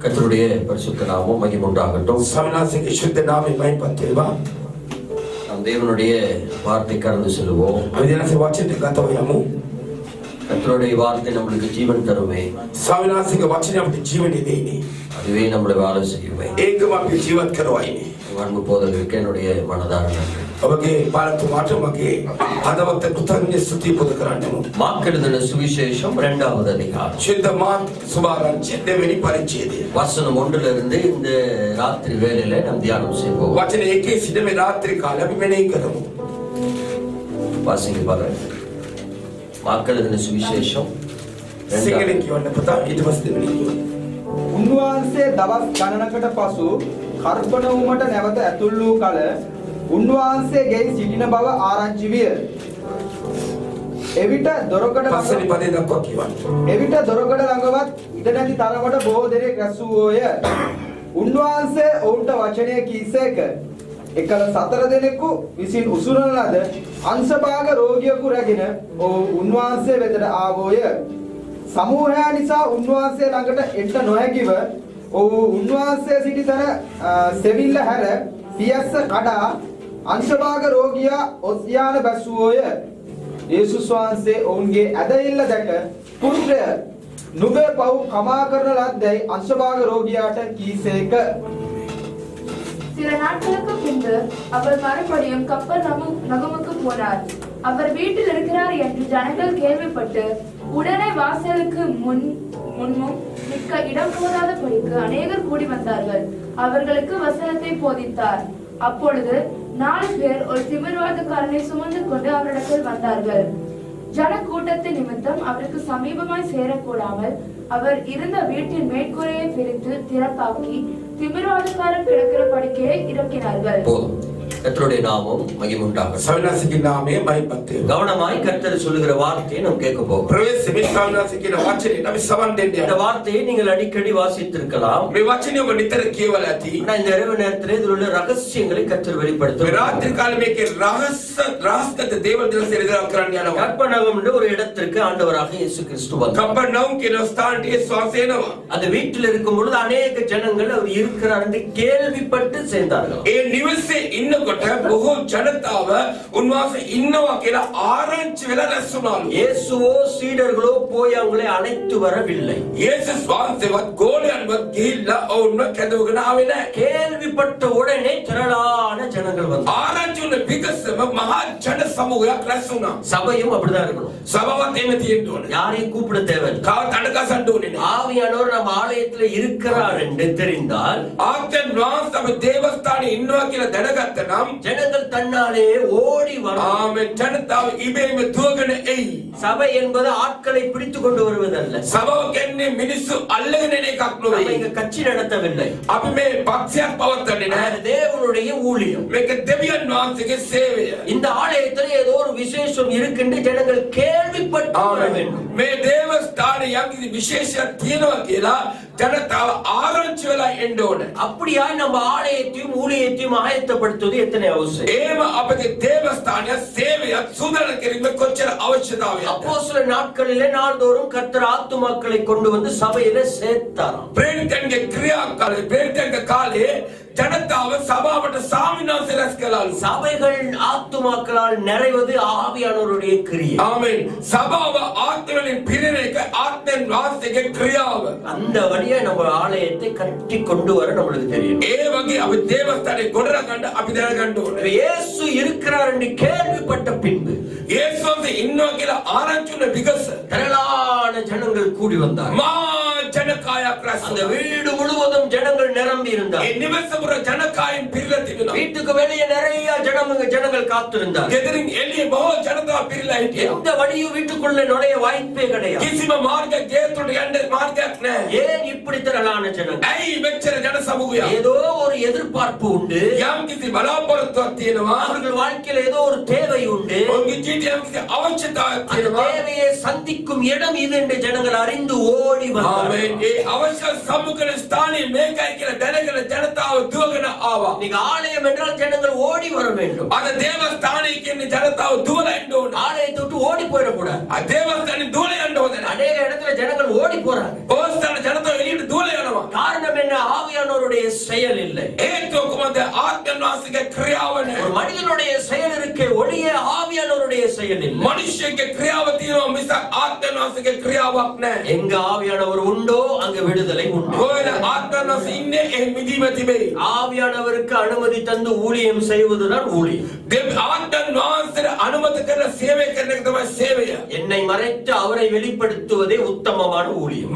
கர்த்தருடைய பரிசுத்த நாமம் மகிமை உண்டாகட்டும். සවිනාසගේ ශුද්ධ නාමය මහිමපත් වේවා. நாம் தேவனுடைய வார்த்தை கடந்து செல்வோம். අපි දැනට වචනයට ගතව යමු. கர்த்தருடைய வார்த்தை நம்மளுக்கு ஜீவன் தருமே. සවිනාසගේ වචනය අපිට ජීවනය දෙන්නේ. அதுவே நம்மளை வாழ செய்யுமே. ඒකම අපි ජීවත් කරවයිනේ. அன்பு போதகருக்கு என்னுடைய மனதார நன்றி. ඔබගේ පාලතුමාට මගේ හදවත කෘතඥ ස්තුති පුද කරන්නමු. மார்க் எழுதின சுவிசேஷம் 2வது அதிகாரம். ශුද්ධ මාර්ක් සුභාරංචි දෙවෙනි පරිච්ඡේදය. வசனம் 1லிருந்து இந்த ராத்திரி வேளையில நாம் தியானம் செய்வோம். වචන 1 සිට මේ රාත්‍රී කාලේ අපි මෙනෙහි කරමු. வாசிங்க பாருங்க. மார்க் எழுதின சுவிசேஷம் සිංහලෙන් කියවන්න පුතා ඊට පස්සේ දෙවෙනි කියවන්න. උන්වහන්සේ දවස් ගණනකට පසු කර්පණවුමට නැවත ඇතුල් වූ කල උන්වහන්සේගේ සිටින බව ආරංචි විය. එවිට දොරකඩ පස්වෙනි පදේ දක්වා කියවන්න. එවිට දොරකඩ ළඟවත් ඉඩ නැති තරමට බොහෝ දෙනෙක් රැස් වූෝය. උන්වහන්සේ ඔවුන්ට වචනය කීසේක. එකල 4 දෙනෙකු විසින් උසුරන ලද අංශභාග රෝගියෙකු රැගෙන උන්වහන්සේ වෙතට ආවෝය. සමූහයා නිසා උන්වහන්සේ ළඟට එන්න නොහැකිව උන්වහන්සේ සිටි තැන සෙවිල්ල හැර පියස්ස කඩා අංශභාග රෝගියා ඔස්යාන බැස්සුවෝය. යේසුස් වහන්සේ ඔවුන්ගේ ඇදහිල්ල දැක පුත්‍රය නුඹේ පව් කමා කරන ලද්දැයි අංශභාග රෝගියාට කීසේක. சில நாட்களுக்கு பின்பு அவர் மறுபடியும் கப்பர் நகமுக்கு போனார். அவர் வீட்டில் இருக்கிறார் என்று ஜனங்கள் கேள்விப்பட்டு உடனே வாசலுக்கு முன்னும் நிற்க இடம் போதாதபடிக்கு அநேகர் கூடி வந்தார்கள். அவர்களுக்கு வசனத்தை போதித்தார். அப்பொழுது 4 பேர் ஒரு திமிர்வாதக்காரனை சுமந்து கொண்டு அவரிடத்தில் வந்தார்கள். ஜன கூட்டத்தின் நிமித்தம் அவருக்கு சமீபமாய் சேரக்கூடாமல் அவர் இருந்த வீட்டின் மேற்கூரையை பிரித்து திறப்பாக்கி திமிர்வாதக்காரன் கிடக்கிற படுக்கையை இறக்கினார்கள். கர்த்தருடைய நாமம் மகிமை உண்டாகட்டும். සවිනාසගේ නාමය මහිමපත් වේවා. கவனமாய் கர்த்தர் சொல்லுகிற வார்த்தையை நாம் கேட்க போகிறோம். ප්‍රවේශ සවිනාසගේ වචනේ අපි සවන් දෙන්න இந்த යනවා. வார்த்தையை நீங்கள் அடிக்கடி வாசித்திருக்கலாம். මේ වචනේ ඔබ නිතර කියවලා ඇති. ஆனா இந்த இரவு நேரத்தில் இதில் உள்ள ரகசியங்களை கர்த்தர் මේ வெளிப்படுத்துகிறார். රාත්‍රී කාලේ මේකේ රහස්ගත දේවල් දින ඉදිරියට කරන්න යනවා. கற்பனகம் என்ற ஒரு இடத்திற்கு ஆண்டவராக இயேசு கிறிஸ்து வந்தார். කපර්නවුම් කියන ස්ථානයේ ශ්වාස එනවා. அந்த வீட்டில் இருக்கும் பொழுது அநேக ஜனங்கள் அவர் இருக்கிறார் என்று கேள்விப்பட்டு சேர்ந்தார்கள். ඒ නිවසේ ඉන්නකොට බොහෝ ජනතාව උන්වහන්සේ ඉන්නවා කියලා ආරංචි වෙලා රැස් වුණාලු. இயேசுவோ சீடர்களோ போய் அவங்களை அழைத்து வரவில்லை. යේසුස් වහන්සේවත් ගෝලයන්වත් ගිහිල්ලා ඔවුන්ව කැදවගෙන ආවේ නැහැ. கேள்விப்பட்ட உடனே திரளான ஜனங்கள் வந்தார். ආරංචි වුණ විගසම මහා ජන සමූහයක් රැස් වුණා. சபையும் அப்படிதான் இருக்கணும். සභාවත් එහෙම තියෙන්න ඕනේ. யாரையும் கூப்பிட தேவையில்லை. කාවත් අඬගසන්න ඕනේ නැහැ. ஆவியானவர் நம்ம ஆலயத்துல இருக்கிறார் என்று தெரிந்தால் ආත්මෙන් වහන්සේ අපි දේවස්ථානයේ ඉන්නවා කියලා දැනගත්ත නම් ஜனங்கள் தன்னாலே ஓடி வரும். ආමෙන් ජනතාව ඉබේම දුවගෙන එයි. சபை என்பது ஆட்களை பிடித்து கொண்டு வருவதல்ல. සභාව කියන්නේ මිනිස්සු අල්ලගෙන එන එකක් நம்ம නෙවෙයි. இங்க கட்சி நடத்தவில்லை. අපි මේ පක්ෂයක් පවත්වන්නේ නැහැ. அது தேவனுடைய ஊழியம். මේක දෙවියන් වහන්සේගේ சேவைය. இந்த ஆலயத்தில் ஏதோ ஒரு விசேஷம் இருக்கின்ற ஜனங்கள் கேள்விப்பட்டு வர வேண்டும். මේ දේවස්ථානයේ යම්කිසි විශේෂයක් තියෙනවා කියලා ජනතාව ආරංචි වෙලා එන්න ඕනේ. அப்படியாய் நம்ம ஆலயத்தையும் ஊழியத்தையும் ஆயத்தப்படுத்துவது எத்தனை அவசியம். එහෙම අපගේ දේවස්ථානය சேவைය සුදානම් කිරීම කොච්චර අවශ්‍යතාවයක්ද. அப்போஸ்தல நாட்களிலே நாள்தோறும் கர்த்தர் ஆத்துமாக்களை கொண்டு வந்து சபையில சேர்த்தாராம். ප්‍රේරිතයන්ගේ ක්‍රියාකාරී ප්‍රේරිතයන්ගේ කාලේ ජනතාව සභාවට ස්වාමීනාන්සේ රැස් කළාලු. சபைகள் ஆத்துமாக்களால் நிறைவது ஆவியானவருடைய கிரியை. ආමෙන්. සභාව ආත්මවලින් පිරෙන එක ආත්මෙන් වාසයේ ක්‍රියාව. அந்த வழியா நம்ம ஆலயத்தை கட்டி கொண்டு வர நம்மளுக்கு தெரியும். ඒ වගේ අපි දේවස්ථානයේ ගොඩනගන්න අපි දැනගන්න ඕනේ. இயேசு இருக்கிறார் என்று கேள்விப்பட்ட பின்பு යේසුස් ඉන්නවා කියලා ආරංචි වුණ විගස திரளான ஜனங்கள் கூடி வந்தார்கள். මා ජනකායක් රැස් அந்த වුණා. வீடு முழுவதும் ஜனங்கள் நிரம்பி ඒ இருந்தார்கள். නිවස පුර ජනකායෙන් පිරලා තිබුණා. வீட்டுக்கு வெளியே நிறைய ஜனங்கள் காத்திருந்தார்கள். ගෙදරින් එළිය බොහෝ ජනතාව පිරලා හිටියා. எந்த வழியும் வீட்டுக்குள்ளே நுழைய வாய்ப்பே கிடையாது. කිසිම මාර්ගයක් ගේතුට යන්න මාර්ගයක් නැහැ. ஏன் இப்படி திரளான ஜனங்கள்? ඇයි මෙච්චර ජන සමූහයක්? ஏதோ ஒரு எதிர்பார்ப்பு உண்டு. යම්කිසි බලාපොරොත්තුවක් තියෙනවා. அவர்கள் வாழ்க்கையில் ஏதோ ஒரு தேவை உண்டு. ඔවුන්ගේ ජීවිතයේ යම්කිසි අවශ්‍යතාවයක් அந்த තියෙනවා. தேவையை சந்திக்கும் இடம் இது என்று ஜனங்கள் அறிந்து ஓடி வந்தார்கள். ආමෙන්. ඒ අවශ්‍ය සම්මුඛන ස්ථානයේ මේකයි කියලා දැනගෙන ජනතාව දුවගෙන ආවා. நீங்க ஆலயம் என்றால் ஜனங்கள் ஓடி வர வேண்டும். අද දේවස්ථානයේ කියන්නේ ජනතාව දුවලා යන්න ඕනේ. ஆலயத்தை விட்டு ஓடி போயிடக்கூடாது. අද දේවස්ථානේ දුවලා යන්න ඕනේ. அநேக இடத்துல ஜனங்கள் ஓடி போறாங்க. ඕස්තන ජනතාව එළියට දුවලා යනවා. காரணம் செயல் இல்லை. හේතුව කුමක්ද? ආත්මයන් වහන්සේගේ ක්‍රියාව ஒரு නැහැ. மனிதனுடைய செயல் இருக்கே ஒழிய ஆவியானவருடைய செயல் இல்லை. මනුෂ්‍යගේ ක්‍රියාව තියෙනවා මිසක් ආත්මයන් වහන්සේගේ ක්‍රියාවක් නැහැ. எங்க ஆவியானவர் உண்டோ அங்க விடுதலை உண்டு. කොහෙද ආත්මයන් වහන්සේ ඉන්නේ? එහි මිදීම තිබේ. ஆவியானவருக்கு அனுமதி தந்து ஊழியம் செய்வதுதான் ஊழியம். ආත්මයන් වහන්සේට අනුමත කරලා සේවය කරන එක තමයි සේවය. என்னை மறைத்து அவரை வெளிப்படுத்துவதே உத்தமமான ஊழியம்.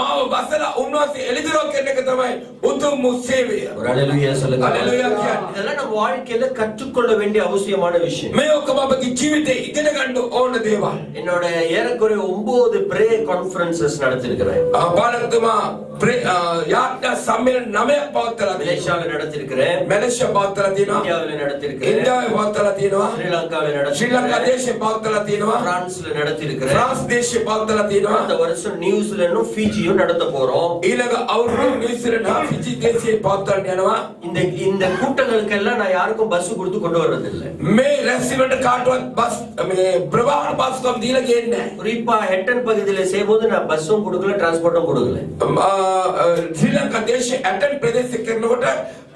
මාව වසලා උන්වහන්සේ එළිදරව් කරන එක තමයි උතුම් වූ සේවය. ஒரு அல்லேலூயா சொல்லுங்க. அல்லேலூயா කියන්නේ. இதெல்லாம் நம்ம வாழ்க்கையில கற்றுக்கொள்ள வேண்டிய அவசியமான விஷயம். මේ ඔක්කොම අපගේ ජීවිතේ ඉගෙන ගන්න ඕන දේවල්. என்னோட ஏறக்குறைய 9 பிரேயர் கான்ஃபரன்சஸ் நடத்திருக்கிறேன். පාලකතුමා යාත්‍රා සම්මේලන 9ක් පවත්වලා மலேசியால நடத்திருக்கிறேன். මැලේසියා පවත්වලා තියෙනවා. இந்தியாவில நடத்திருக்கிறேன். ඉන්දියාවේ පවත්වලා තියෙනවා. ஸ்ரீலங்காவில ශ්‍රී ලංකා நடத்திருக்கிறேன். දේශේ පවත්වලා තියෙනවා. பிரான்ஸ்ல நடத்திருக்கிறேன். ෆ්‍රාන්ස් දේශේ පවත්වලා තියෙනවා. இந்த வருஷம் நியூசிலாண்டும் ஃபிஜியும் நடத்த போறோம். ඊළඟ අවුරුදු නිව්සීලන්ත හා ෆිජි දේශේ පවත්වන්න යනවා. இந்த கூட்டங்களுக்கெல்லாம் நான் யாருக்கும் பஸ் கொடுத்து கொண்டு வர்றது இல்லை. මේ රැස්වීමට කාටවත් බස් මේ ප්‍රවාහන බස්කම් දීලා ගේන්නේ නැහැ. குறிப்பா ஹெட்டன் பகுதியில செய்யும்போது நான் பஸ்ஸும் கொடுக்கல டிரான்ஸ்போர்ட்டும் கொடுக்கல. ශ්‍රී ලංකා දේශේ ඇටන් ප්‍රදේශ කරනකොට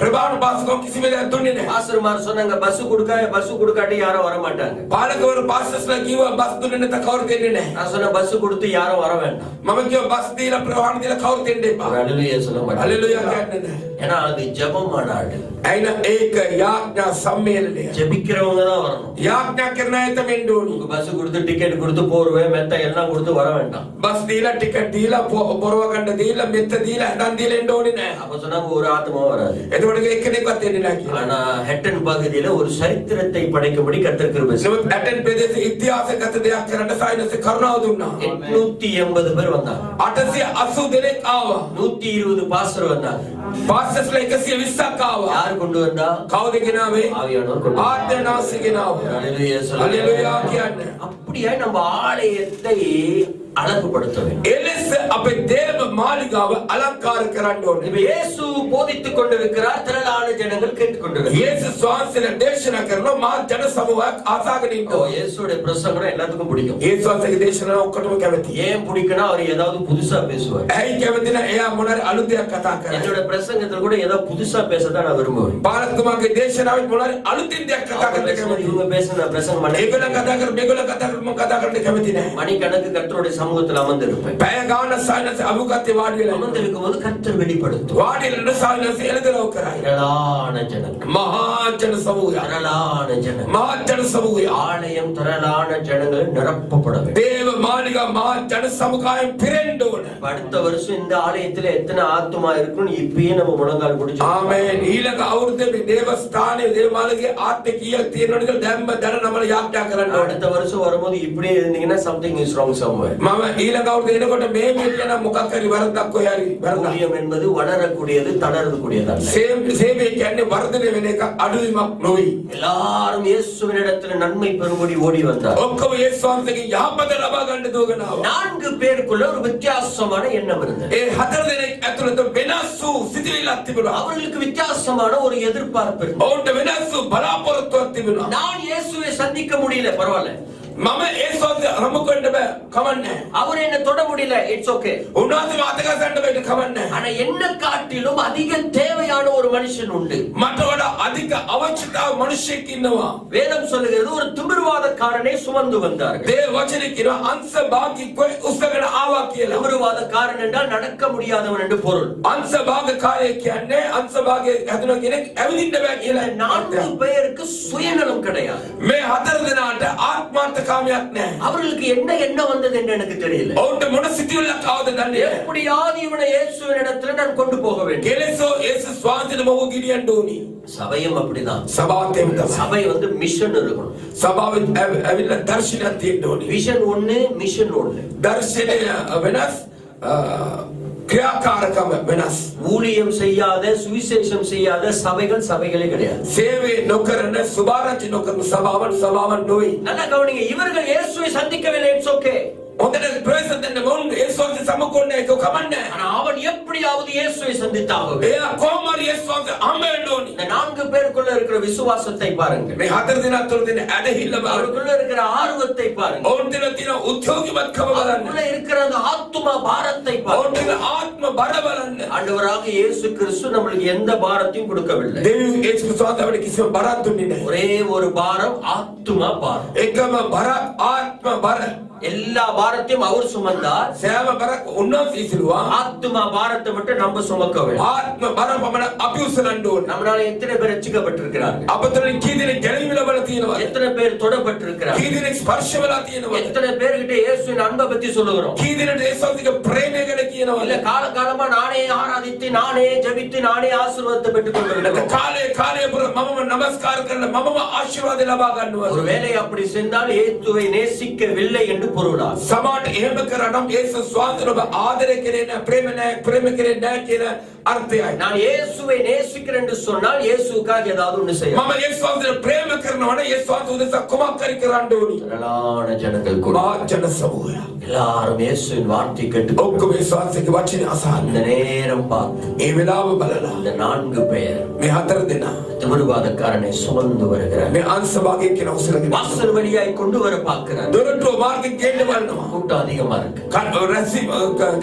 ප්‍රවාහන බස්කම් කිසිම දෙයක් දුන්නේ නැහැ. பாஸ்டர்மார் சொன்னாங்க பஸ் கொடுக்காட்டி யாரும் வர மாட்டாங்க. පාලකවරු පාස්ටර්ස්ලා කිව්වා බස් දුන්නේ නැත්නම් කවුරු දෙන්නේ නැහැ. நான் சொன்ன பஸ் கொடுத்து யாரும் வர வேண்டாம். මම කිව්වා බස් දීලා ප්‍රවාහන දීලා කවුරු දෙන්න එපා. ஹalleluya சொல்ல மாட்டாங்க. හලෙලුයා කියන්නේ නැහැ. ஏன்னா அது ஜெபமான ஆடு. ඇයින ඒක යාඥා සම්මේලනය. ஜெபிக்கிறவங்க தான் வரணும். යාඥා කරන අය තමයි එන්න ඕනි. உங்க பஸ் கொடுத்து டிக்கெட் கொடுத்து போர்வை மெத்த எல்லாம் கொடுத்து வர வேண்டாம். බස් දීලා ටිකට් දීලා පොරව ගන්න දීලා මෙත්ත දීලා හදන් දීලා එන්න ඕනේ නැහැ. அப்ப சொன்னாங்க ஒரு ஆத்மா வராது. එතකොට එක්කෙනෙක්වත් එන්නේ නැහැ කියලා. ஆனா ஹெட்டன் பகுதியில ஒரு சரித்திரத்தை படைக்கும்படி கர்த்தர் கிருபை செய்தார். නමුත් ඇටන් ප්‍රදේශයේ ඉතිහාසගත දෙයක් කරන්න සායනස කරුණාව දුන්නා. 880 பேர் வந்தாங்க. 880 දෙනෙක් ආවා. 120 பாஸ்டர் வந்தாங்க. පාස්ටර්ස්ලා 120ක් ආවා. யார் கொண்டு வந்தா? කවුද ගෙනාවේ? ஆவியானவர் கொண்டு வந்தார். ආත්මනාසි ගෙනාවා. ஹalleluya சொல்லுங்க. හලෙලුයා කියන්නේ. அப்படியே நம்ம ஆலயத்தை அழகுபடுத்த வேண்டும். එලෙස අපේ දේව මාලිගාව අලංකාර කරන්න ඕනේ. இப்ப இயேசு போதித்துக் கொண்டிருக்கிறார், திரளான ஜனங்கள் கேட்டுக்கொண்டிருக்கிறார். යේසුස් වහන්සේ දේශනා කරනවා මා ජන සමූහයක් ආසාගෙන ඉන්නවා. இயேசுடைய பிரசங்கம் எல்லாத்துக்கும் பிடிக்கும். යේසුස් වහන්සේගේ දේශනාව ඔක්කොටම කැමතියි. ஏன் பிடிக்கும்னா அவர் ஏதாவது புதுசா பேசுவார். ඇයි කැමති නැහැ? එයා මොනාරි අලුත් දෙයක් කතා කරන්නේ. என்னோட பிரசங்கத்துல கூட ஏதாவது புதுசா பேசதான் நான் விரும்புவேன். පාලකතුමාගේ දේශනාවේ මොනාරි අලුතින් දෙයක් කතා அவங்க කරන්න பேசுறது, කැමතියි. இவங்க பேசுறது நான் பிரசங்கம் பண்ண මේගොල්ලෝ කතා කර මේගොල්ලෝ කතා කර මම කතා කරන්න කැමති නැහැ. மணிக்கணக்கு கர்த்தருடைய சமூகத்தில் அமர்ந்திருப்பேன். පැය ගාන සායනස අමුගත්තේ වාඩි වෙලා அமர்ந்திருக்கும் போது கர்த்தர் வெளிப்படுத்தும். වාඩි වෙන සායනස එළදෙනව කරයි. திரளான ஜனங்கள், මහා ජන සමූහය. திரளான ஜனங்கள், මහා ජන සමූහය. ஆலயம் திரளான ஜனங்கள் நிரப்பப்பட வேண்டும். දේව මාලිගා මහා ජන සමුදාயம் පිරෙන්න ඕන. அடுத்த வருஷம் இந்த ஆலயத்துல எத்தனை ஆத்துமா இருக்குன்னு இப்பயே நம்ம முழங்கால் பிடிச்சு ආමේන්. ඊළඟ අවුරුද්දේ මේ දේවස්ථානයේ දේව මාලිගේ ආත්මය කීයක් තියෙනවද කියලා දැම්ම දැන நம்மள යාත්‍රා කරන්න ඕන. அடுத்த வருஷம் வரும்போது இப்படியே இருந்தீங்கன்னா சம்திங் இஸ் ராங் சம்வேர். මම ඊළඟ අවුරුද්දේ එනකොට මේ මෙන්න මොකක් හරි වරදක් කොහේ හරි වරදක්. ஊழியம் என்பது வளரக்கூடியது, தளரக்கூடியதல்ல. සේවය කියන්නේ වර්ධනය වෙන එක අඩුවීමක් නොවේ. எல்லாரும் இயேசுவின் இடத்துல நன்மை பெறும்படி ஓடி வந்தார். ඔක්කොම යේසුස් වහන්සේගේ යහපත ලබා ගන්න දුවගෙනාව. 4 பேருக்குள்ள ஒரு வித்தியாசமான எண்ணம் இருந்தது. ඒ හතර දෙනෙක් ඇතුළත වෙනස් වූ සිතිවිල්ලක් තිබුණා. அவர்களுக்கு வித்தியாசமான ஒரு எதிர்பார்ப்பு இருந்தது. ඔවුන්ට වෙනස් වූ බලාපොරොත්තුවක් තිබුණා. நான் இயேசுவை சந்திக்க முடியல, பரவாயில்ல. මම ඒ සෝන්සේ රමු කරන්න බෑ, කමන්නේ. அவர் என்ன தொட முடியல, இட்ஸ் ஓகே. උන්වහන්සේ මාතකසන්න බෑ, කමන්නේ. ஆனா என்ன காட்டிலும் அதிக தேவையான ஒரு மனுஷன் உண்டு. මට වඩා අධික අවශ්‍යතාව මිනිසෙක් ඉන්නවා. வேதம் சொல்லுகிறது ஒரு திமிர்வாதக்காரனை சுமந்து வந்தார்கள். දේ වචනේ කියනවා අංශ භාගිකව උස්සගෙන ආවා කියලා. திமிர்வாதக்காரன் என்றால் நடக்க முடியாதவன் என்று பொருள். අංශ භාගකාරය කියන්නේ අංශ භාගයේ හැදුන කෙනෙක් ඇවිදින්න බෑ කියලා. 4 பேருக்கு சுயநலம் கிடையாது. මේ හතර දෙනාට ආත්මාර්ථකාමයක් නැහැ. அவர்களுக்கு என்ன எண்ணம் வந்தது என்று எனக்கு தெரியல. ඔවුන්ට මොන සිතිවිල්ලක් ආවද දන්නේ නැහැ. எப்படியாவது இவனை இயேசுவின் இடத்துல நான் கொண்டு போக வேண்டும். කෙලෙසෝ යේසුස් වහන්සේට මොහු ගිරියන්න ඕනි. சபையும் அப்படிதான். සභාවත් එහෙම තමයි. சபை மிஷன் இருக்கணும். සභාවෙන් ඇවිල්ලා දර්ශනයක් තියෙන්න ඕනි. விஷன் ஒண்ணு, மிஷன் ஒண்ணு. දර්ශනය වෙනස්, ක්‍රියාකාරකම වෙනස්. ஊழியம் செய்யாத, சுவிசேஷம் செய்யாத சபைகளே கிடையாது. සේවය නොකරන සුභාරංචි නොකරන සභාවන් නොවේ. நல்லா கவனிங்க, இவர்கள் இயேசுவை சந்திக்கவில்லை, இட்ஸ் ஓகே. හොඳට ප්‍රවේශ දෙන්න මොන් ඒ සෝන්සේ සමකොන්නේ ඒක කමන්නේ. ஆனா அவன் எப்படி எப்படியாவது இயேசுவை சந்தித்தாக එයා කොහොම හරි යේසුස් වහන්සේ හම්බ වෙන්න ඕනි. இந்த 4 பேருக்குள்ள இருக்கிற விசுவாசத்தை பாருங்கள். මේ හතර දිනක් තුළ තියෙන ඇදහිල්ල බලන්න. அவருக்குள்ள இருக்கிற ஆர்வத்தை பாருங்கள். ඔවුන් තුළ තියෙන උද්‍යෝගීමත්කම බලන්න. அவருக்குள்ள இருக்கிற அந்த ஆத்தும பாரத்தை ඔවුන් பாருங்கள். තුළ ආත්ම බර බලන්න. ஆண்டவராக இயேசு கிறிஸ்து நம்மளுக்கு எந்த பாரத்தையும் கொடுக்கவில்லை. දෙවියන් යේසුස් වහන්සේ අපිට කිසිම බරක් දුන්නේ නැහැ. ஒரே ஒரு பாரம் ஆத்தும பாரம். එකම බරක් ආත්ම බර. எல்லா பாரத்தையும் அவர் சுமந்தார். සෑම බරක් උන්වහන්සේ ඉසිලුවා. ஆத்தும பாரத்தை மட்டும் நம்ம சுமக்க வேண்டும். ආත්ම බර පමණ අපි උසලන්න ඕනේ. நம்மளால எத்தனை பேர் ரட்சிக்கப்பட்டிருக்கிறார்கள்? අප තුළින් කී දෙනෙක් ගැලවීම ලබලා තියෙනවද? எத்தனை பேர் தொடப்பட்டிருக்கிறார்கள்? කී දෙනෙක් ස්පර්ශ වෙලා තියෙනවද? எத்தனை பேர்கிட்ட இயேசுவின் அன்பை பத்தி சொல்லுகிறோம்? කී දෙනෙක් යේසුස්ගේ ප්‍රේමය ගැන இல்ல කියනවද? காலகாலமா நானே ஆராதித்து நானே ஜெபித்து நானே ஆசீர்வாதத்தை பெற்றுக் கொண்டிருக்கிறோம். කාලය පුර මමම නමස්කාර කරලා මමම ආශිර්වාද ලබා ගන්නවා. ஒருவேளை அப்படி சென்றால் இயேசுவை நேசிக்கவில்லை என்று பொருளா? සමහරට එහෙම කරනම් යේසුස් වහන්සේව ආදරය කරේ නැහැ, ප්‍රේම කරේ නැහැ කියන අර්ථයයි. நான் இயேசுவை நேசிக்கிறேன் என்று சொன்னால் இயேசுவுக்காக ஏதாவது ஒன்று செய்யணும். මම යේසුස් වහන්සේව ප්‍රේම කරනවා නම් යේසුස් වහන්සේ උදෙසා කුමක් හරි කරන්න ඕනි. திரளான ஜனங்கள் கூட මහත් ජන සමූහය எல்லாரும் இயேசுவின் வார்த்தை கேட்டு ඔක්කොම යේසුස් වහන්සේගේ වචනේ අසන්න. இந்த நேரம் பார்த்து ඒ වෙලාව බලලා இந்த 4 பேர் මේ හතර දෙනා திமிர்வாதக்காரனை சுமந்து வருகிறார். මේ අංශභාගයේ කියන උසලගෙන வாசல் வழியாய் கொண்டு வர பார்க்கிறார். දොරටුව මාර්ගෙන් ගේන්න බලනවා. கூட்டம் அதிகமா இருக்கு.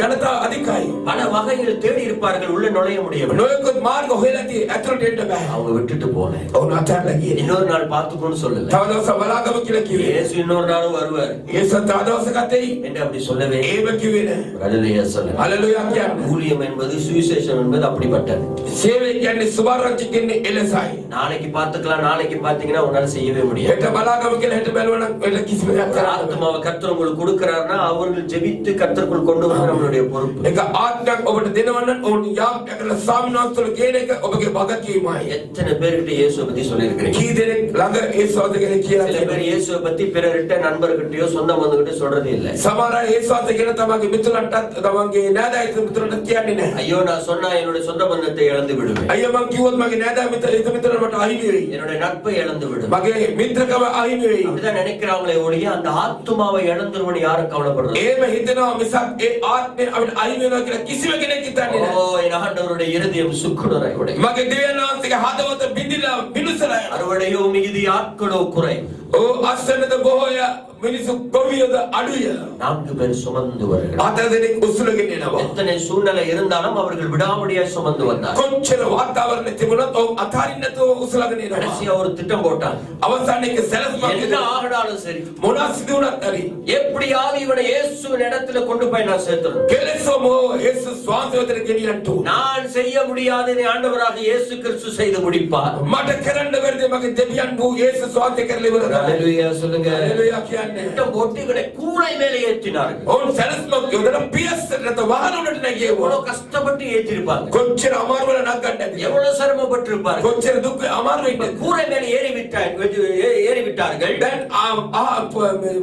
ජනතාව අධිකයි. பல வகையில் தேடி இருப்பார்கள், உள்ள நுழைய முடியவில்லை. නොයෙකුත් මාර්ග හොයලා තියෙ ඇතුළට එන්න බෑ. அவங்க விட்டுட்டு போனேன். ඔවුන් අතහැරලා ගියේ. இன்னொரு நாள் பார்த்துக்கோன்னு சொல்லல. තව දවසක් බලාගමු කියලා කිව්වේ. இயேசு இன்னொரு நாளும் வருவார் යේසුස් තව දවසක් ඇතෙයි. என்று அப்படி சொல்லவே ඒව කිව්වේ නෑ. ஹல்லேலூயா சொல்லுங்க. හලෙලූයා කියන්නේ. ஊழியம் என்பது சுவிசேஷம் என்பது அப்படிப்பட்டது. සේවය කියන්නේ සුභාරංචි කියන්නේ එලෙසයි. நாளைக்கு பார்த்துக்கலாம், நாளைக்கு பார்த்தீங்கன்னா உன்னால செய்யவே முடியாது. හෙට බලාගමු කියලා හෙට බැලුවා නම් වෙන කිසිම දෙයක් ஒரு කරන්න බෑ. ஆத்மாவை கர்த்தர் உங்களுக்கு கொடுக்கிறார்னா அவர்கள் ஜெபித்து கர்த்தருக்குள் கொண்டு வர நம்மளுடைய பொறுப்பு. ඒක ආත්මයක් ඔබට දෙනවා නම් ඕන් යාම් එකල සාමිනාස්තුල කියන එක ඔබගේ වගකීමයි. எத்தனை பேர்கிட்ட இயேசுவை பத்தி சொல்லியிருக்கிறீங்க? කී දෙනෙක් ළඟ යේසුස් වහන්සේ කියලා சில பேர் இயேசுவை பத்தி பிறர்கிட்ட நண்பர்கிட்டயோ சொந்த பந்தகிட்ட சொல்றதே இல்லை. සමහර අය යේසුස් වහන්සේ කියන තමන්ගේ මිතුරන්ටත් තමන්ගේ නෑදෑයන් මිතුරන්ටත් කියන්නේ නැහැ. ஐயோ நான் சொன்னா என்னுடைய சொந்த பந்தத்தை இழந்து விடுவேன், අයියා මං කිව්වොත් මගේ නෑදෑ මිතුරන් මට අහිමි වෙයි. என்னுடைய நட்பை இழந்து விடுவேன், මගේ මිත්‍රකම අහිමි වෙයි. அப்படிதான் நினைக்கிறாங்களே ஒழிய அந்த ஆத்துமாவை இழந்துருவன் யாரும் கவலைப்படுறது? එහෙම හිතනවා මිසක් ඒ ආත්මය අපිට අහිමි වෙනවා කියලා කිසිම කෙනෙක් හිතන්නේ ஓ නැහැ. என் ஆண்டவருடைய இருதயம் சுக்குநூறாய் உடையும். මගේ දෙවියන් වහන්සේගේ හදවත බිඳිලා මිනුසලා යනවා. அறுவடையோ மிகுதி ஆட்களோ குறை. ඕ අස්සනද බොහෝය මිනිසු ගොවියද අඩුය. 4 பேர் சுமந்து வருகிறார். හතර දෙනෙක් උස්සලගෙන එනවා. எத்தனை சூழ்நிலை இருந்தாலும் அவர்கள் விடாமடியாய் சுமந்து வந்தார். කොච්චර වාතාවරණ තිබුණත් ඔව් අතාරින්න නැතුව උස්සලගෙන එනවා. கடைசியா ஒரு திட்டம் போட்டான். අවසානයේ සැලසුමක් என்ன තිබුණා. ஆகடாலும் சரி, මොනවා සිදු වුණත් හරි எப்படியாவது இவனை இயேசுவின் இடத்துல கொண்டு போய் நான் சேர்த்தணும். කෙලෙසම යේසුස් වහන්සේ වෙතට ගෙනියන්න ඕන. நான் செய்ய முடியாததை ஆண்டவராக இயேசு கிறிஸ்து செய்து முடிப்பார். මට කරන්න බැරිද මගේ දෙවියන් වූ යේසුස් වහන්සේ කරලා ඉවරයි. ஹல்லேலூயா சொல்லுங்க. හලෙලූයා කියන්නේ. திட்டம் போட்டு இவனை கூரை மேலே ஏற்றினார்கள். ඔවුන් සැලසුමක් යොදලා පියස්සට වහන උඩට නැගියුවා. எவ்வளவு கஷ்டப்பட்டு ஏற்றிருப்பாங்க, කොච්චර අමාරු වෙලා නගන්න ඇති. எவ்வளவு சிரமப்பட்டிருப்பார்கள். කොච්චර දුක් අමාරු වෙන්නේ. கூரை மேலே ஏறிவிட்டார்கள். දැන්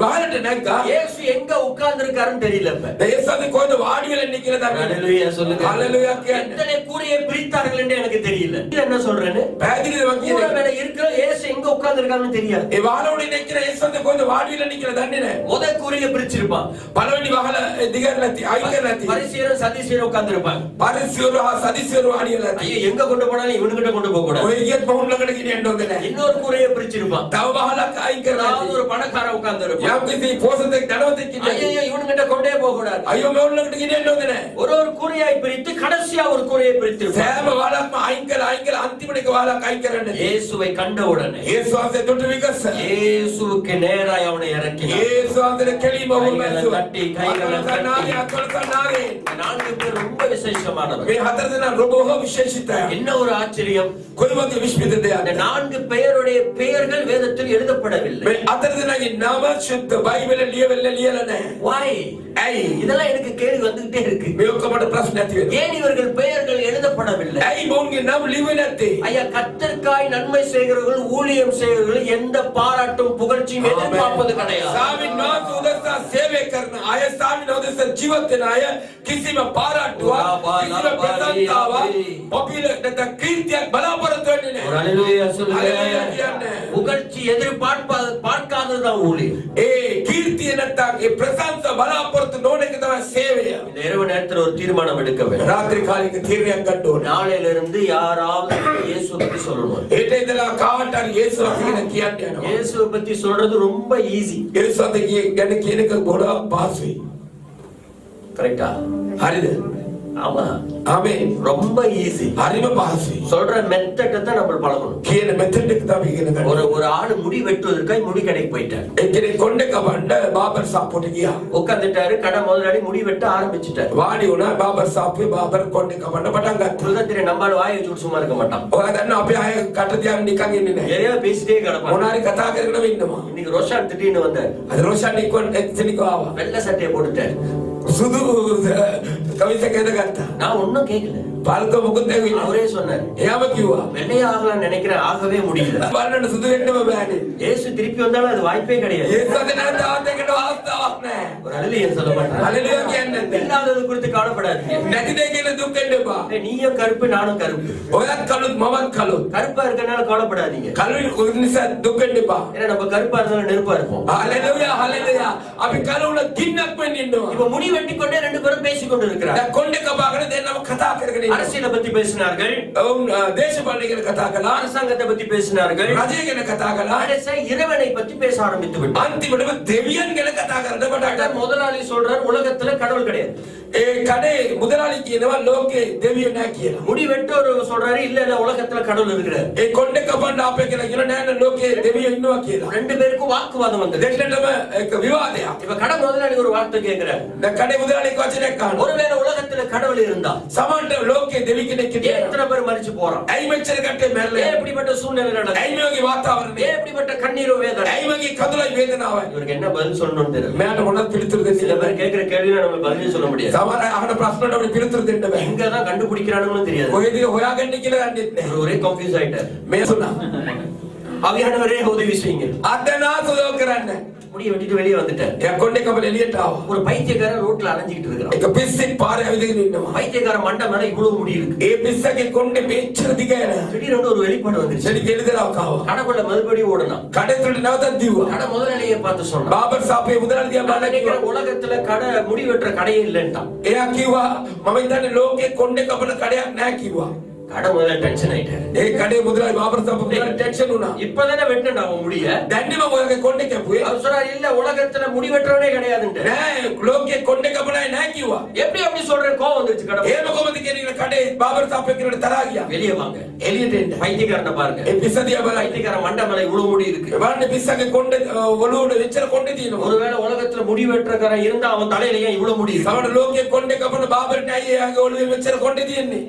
වහලට නැග්ගා. இயேசு எங்க உட்கார்ந்து இருக்காருன்னு தெரியல. இப்ப යේසුස් කොහෙද වාඩි වෙලා ඉන්නේ කියලා දන්නේ නැහැ. ஹல்லேலூயா சொல்லுங்க. හලෙලූයා කියන්නේ. எத்தனை கூரையை பிரித்தார்கள் என்று எனக்கு தெரியல. என்ன சொல்றேன்னு පැහැදිලිද මම கூரை කියන්නේ. மேல இருக்கிற இயேசு எங்க உட்கார்ந்து இருக்காருன்னு தெரியாது. ඒ වහල උඩ ඉන්න එක්කන යේසුස් කොහෙද වාඩි වෙලා ඉන්නේ කියලා දන්නේ නැහැ. முத கூரையை பிரிச்சிருப்பான். පළවෙනි වහල දිගට නැති අයින් කරලා නැති. பரிசேயரும் சதிசேயரும் உட்கார்ந்து இருப்பாங்க. පරිසයෝර හා සදිසියෝර වාඩි වෙලා නැති. ஐயோ எங்க கொண்டு போனாலும் இவனுக்கிட்ட கொண்டு போக கூடாது. ඔය ගියත් මොහොන් ළඟට ගෙනියන්න ඕනේ නැහැ. இன்னொரு கூரையை பிரிச்சிருப்பான். තව වහලක් අයින් කරලා அதாவது නැති. ஒரு பணக்காரன் உட்கார்ந்து இருப்பான். යම් කිසි පොසතෙක් ධනවතෙක් ඉන්නේ. ஐயோ இவனுக்கிட்ட கொண்டே போக கூடாது. අයියෝ මොහොන් ළඟට ගෙනියන්න ඕනේ නැහැ. ஒரு கூரையை பிரித்து கடைசியா ஒரு கூரையை பிரித்திருப்பான். සෑම වහලක්ම අයින් කරලා අන්තිමට එක වහලක් අයින් කරන්න නැති. இயேசுவை கண்டவுடனே යේසුස් වහන්සේ දුටු විගස. இயேசுவுக்கு நேராய் அவனை இறக்கினார். යේසුස් වහන්සේ කෙලිම கைகளை தட்டி, கைகளை தட்டி. අත්වලනාගේ. 4 பேர் ரொம்ப விசேஷமானவர். මේ හතර දෙනා බොහෝ විශේෂිතයි. என்ன ஒரு ஆச்சரியம்! කොයි වගේ විශ්මිතද அந்த 4 பேருடைய பெயர்கள் வேதத்தில் எழுதப்படவில்லை. මේ හතර දෙනාගේ නාම ශුද්ධ බයිබලෙ ලියලා නැහැ. Why? ඇයි? இதெல்லாம் எனக்கு கேள்வி வந்துகிட்டே இருக்கு. මේ ඔක්කොමට ප්‍රශ්න ඇති වෙනවා. ஏன் இவர்கள் பெயர்கள் எழுதப்படவில்லை? ඇයි මොවුන්ගේ නම් ලිව්වේ නැත්තේ? ஐயா, கர்த்தருக்காய் நன்மை செய்கிறவர்கள், ஊழியம் செய்கிறவர்கள் எந்த பாராட்டும் புகழ்ச்சியும் எதிர்பார்ப்பது கிடையாது. ස්වාමීන් වහන්සේ උදෙසා සේවය කරන අය, ස්වාමීන් වහන්සේ උදෙසා ජීවත් වෙන අය කිසිම පාරාට්ටුවක්, කිසිම ප්‍රශංසාවක්, පොපියුලර් නැත්නම් කීර්තියක් බලාපොරොත්තු වෙන්නේ නැහැ. ஹல்லேலூயா சொல்லுங்க. ஹல்லேலூயா කියන්නේ. புகழ்ச்சி எதிர்பார்க்காததுதான் ஊழியம். ඒ කීර්තිය නැත්නම් ඒ ප්‍රශංසා බලාපොරොත්තු නොවන එක තමයි සේවය. இந்த இரவு நேரத்தில் ஒரு தீர்மானம் எடுக்க வேண்டும். රාත්‍රී කාලයක තීරණයක් ගන්න ඕනේ. நாளையில இருந்து யாராவது இயேசுவை பத்தி சொல்லணும். ඒට ඉඳලා කාට හරි යේසුස් ගැන කියන්න යනවා. இயேசுவை பத்தி சொல்றது ரொம்ப ஈஸி. යේසුස් ගැන කියන එක ගොඩක් පහසුයි. கரெக்டா? හරිද? ஆமா. ආමේන්. ரொம்ப ஈஸி. හරිම පහසුයි. சொல்ற மெத்தட் தான் நம்ம பழகணும். කියන මෙතෙන්ට එක තමයි ඉගෙන ගන්න. ஒரு ஆளு முடி வெட்டுவதற்காக முடி கடைக்கு போயிட்டார். එක්කෙනෙක් කොණ්ඩේ කපන්න බාබර් ෂාප්පුවට ගියා. உட்கார்ந்துட்டாரு. கடை முதலாளி முடி வெட்ட ஆரம்பிச்சிட்டாரு. වාඩි වුණා බාබර් ෂාප්පුවේ බාබර් කොණ්ඩේ කපන්න පටන් ගත්තා. உலகத்திலே நம்மால் வாயை வச்சுட்டு சும்மா இருக்க மாட்டான். ඔයා දන්නවා අපි ආයේ කට තියාගෙන නිකන් ඉන්නේ නැහැ. நிறைய பேசிட்டே கிடப்பான். මොනාරි කතා කරගෙනම ඉන්නවා. இன்னைக்கு ரோஷான் திடீர்னு வந்தார். අද රොෂන් නිකන් එක්සෙනිකෝ ආවා. வெள்ளை சட்டையை போட்டுட்டாரு. සුදු කවිසක ඇඳගත්තා. நான் ஒண்ணும் கேட்கல. පාල්ක මොකද ඇවිල්ලා. அவரே சொன்னார். එයාම කිව්වා. வெள்ளையா ஆகலாம்னு நினைக்கிறேன், ஆகவே முடியல. බලන්න සුදු වෙන්නම බෑනේ. இயேசு திருப்பி வந்தாலும் அது வாய்ப்பே கிடையாது. ඒත් අද නැවත ආවදකට අවස්ථාවක් නැහැ. ஒரு அல்லேலூயா சொல்ல மாட்டேன். හලෙලුයා කියන්නේ නැහැ. இல்லாதது குறித்து கவலைப்படாதீங்க. නැති දෙයක් ගැන දුක් වෙන්න එපා. நீயும் கருப்பு, நானும் கருப்பு. ඔයත් කළුත් මමත් කළුත්. கருப்பா இருக்கனால கவலைப்படாதீங்க. කළු නිසා දුක් වෙන්න එපා. ஏன்னா நம்ம கருப்பா இருந்தாலும் நெருப்பா இருப்போம். Hallelujah hallelujah. අපි කළුණ ගින්නක් වෙන්න ඉන්නවා. இப்ப முடி வெட்டி கொண்டே ரெண்டு பேரும் பேசிக் கொண்டு இருக்கிறார். දැන් කොණ්ඩේ කපාගෙන දෙන්නම කතා කරගෙන ඉන්නවා. அரசியலை பத்தி பேசினார்கள். ඔවුන් දේශපාලනය ගැන කතා කළා. அரசாங்கத்தை பத்தி பேசினார்கள். රජය ගැන කතා කළා. கடைசியா இறைவனை பத்தி பேச ஆரம்பித்து விட்டார். අන්තිමටම දෙවියන් ගැන කතා කරන්න පටන් ගත්තා. முதலாளி சொல்றார், உலகத்துல கடவுள் கிடையாது. ඒ කඩේ මුදලාලි කියනවා ලෝකේ දෙවියෝ නැහැ කියලා. முடி வெட்டோர் சொல்றாரு, இல்ல இல்ல உலகத்துல கடவுள் இருக்கிறார். ඒ කොණ්ඩේ කපන්න ආපේ කියලා කියන නෑ නෑ ලෝකේ දෙවියෝ ඉන්නවා කියලා. ரெண்டு பேருக்கும் வாக்குவாதம் வந்தது. දෙන්නටම එක විවාදයක්. இப்ப கடை முதலாளி ஒரு வார்த்தை கேட்கிறார். දැන් කඩේ මුදලාලි වචනයක් අහනවා. ஒருவேளை உலகத்துல கடவுள் இருந்தா සමහරට ලෝකේ දෙවි කෙනෙක් ஏன் හිටියා. எத்தனை பேர் மரிச்சு போறோம்? ඇයි මෙච්චර කට්ටිය ஏன் මැරලා? இப்படிப்பட்ட சூழ்நிலை நடக்குது? ඇයි මේ වගේ වාතාවරණය? ஏன் இப்படிப்பட்ட கண்ணீரோ வேதனை? ඇයි වගේ කඳුලයි වේදනාවයි? இவருக்கு என்ன பதில் சொல்லணும்னு தெரியல. මෙයාට මොනවද පිළිතුරු சில දෙන්නේ? பேர் கேட்கிற கேள்வியில நம்ம பதிலே சொல்ல முடியாது. සමහර අහන ප්‍රශ්නට අපිට පිළිතුරු දෙන්න බෑ. எங்கதான் கண்டுபிடிக்கிறானுங்களும் தெரியாது. කොහෙද හොයාගන්නේ කියලා දන්නේ නැහැ. இவர் ஒரே கன்ஃபியூஸ் ஆயிட்டார். මේ සුණා. ஆவியானவரே உதவி செய்யுங்க. අදනා සුදව කරන්න. முடிய வெட்டிட்டு வெளியே வந்துட்டார். එයා කොණ්ඩේ කපල එළියට ආවා. ஒரு பைத்தியக்காரன் ரோட்ல அலைஞ்சிட்டு இருக்கிறான். එක පිස්සෙක් පාරේ ඇවිදගෙන ඉන්නවා. பைத்தியக்காரன் மண்டை மேல இவ்வளவு முடி இருக்கு. ඒ පිස්සගේ කොණ්ඩේ මෙච්චර දිග යනවා. திடீர்னு ஒரு வெளிப்பாடு வந்துருச்சு. සෙඩි කෙලිදරාවක් ආවා. கடைக்குள்ள மறுபடியும் ஓடணும். කඩේ තුලට නැවතත් දිව්වා. கடை முதலாளியை பார்த்து சொன்னான், බාබර් ෂාපේ මුදලාලි දිහා நான் බලලා நினைக்கிறேன் කිව්වා. உலகத்துல கடை முடி வெட்டுற கடையே இல்லைன்ட்டான். එයා කිව්වා මම හිතන්නේ ලෝකේ කොණ්ඩේ කපන කඩයක් නැහැ කිව්වා. கடை முதல்ல டென்ஷன் ஆயிட்டாரு. ඒ කඩේ මුදලාලි බාබර් ෂාපේ මුදලාලි ටෙන්ෂන් වුණා. இப்பதானே வெட்டணும் அவன் முடிய. දැන් නෙම ඔයගේ කොණ්ඩේ කැපුවේ. அவர் சொல்றாரு, இல்ல உலகத்துல முடி வெட்டுறவனே கிடையாதுன்ட்டு. නෑ ලෝකේ කොණ්ඩේ කපන අය නැහැ කිව්වා. எப்படி அப்படி சொல்றேன்? கோவம் வந்துருச்சு. கடை එහෙම කොහොමද කියන කඩේ බාබර් ෂාපේ කෙනෙක් තරහා ගියා. வெளியே வாங்க. එළියට එන්න. பைத்தியக்காரனை பாருங்க. ඒ පිස්ස දිහා බලයි. பைத்தியக்காரன் மண்டை மேல இவ்வளவு முடி இருக்கு. බලන්න පිස්සගේ කොණ්ඩේ ඔළුවට වෙච්චර කොණ්ඩේ තියෙනවා. ஒருவேளை உலகத்துல முடி வெட்டுறக்காரன் இருந்தா அவன் தலையில ஏன் இவ்வளவு முடி இருக்கு? සමහර ලෝකේ කොණ්ඩේ කපන බාබර්ට අයියේ එයාගේ ඔළුවේ මෙච්චර කොණ්ඩේ තියෙන්නේ.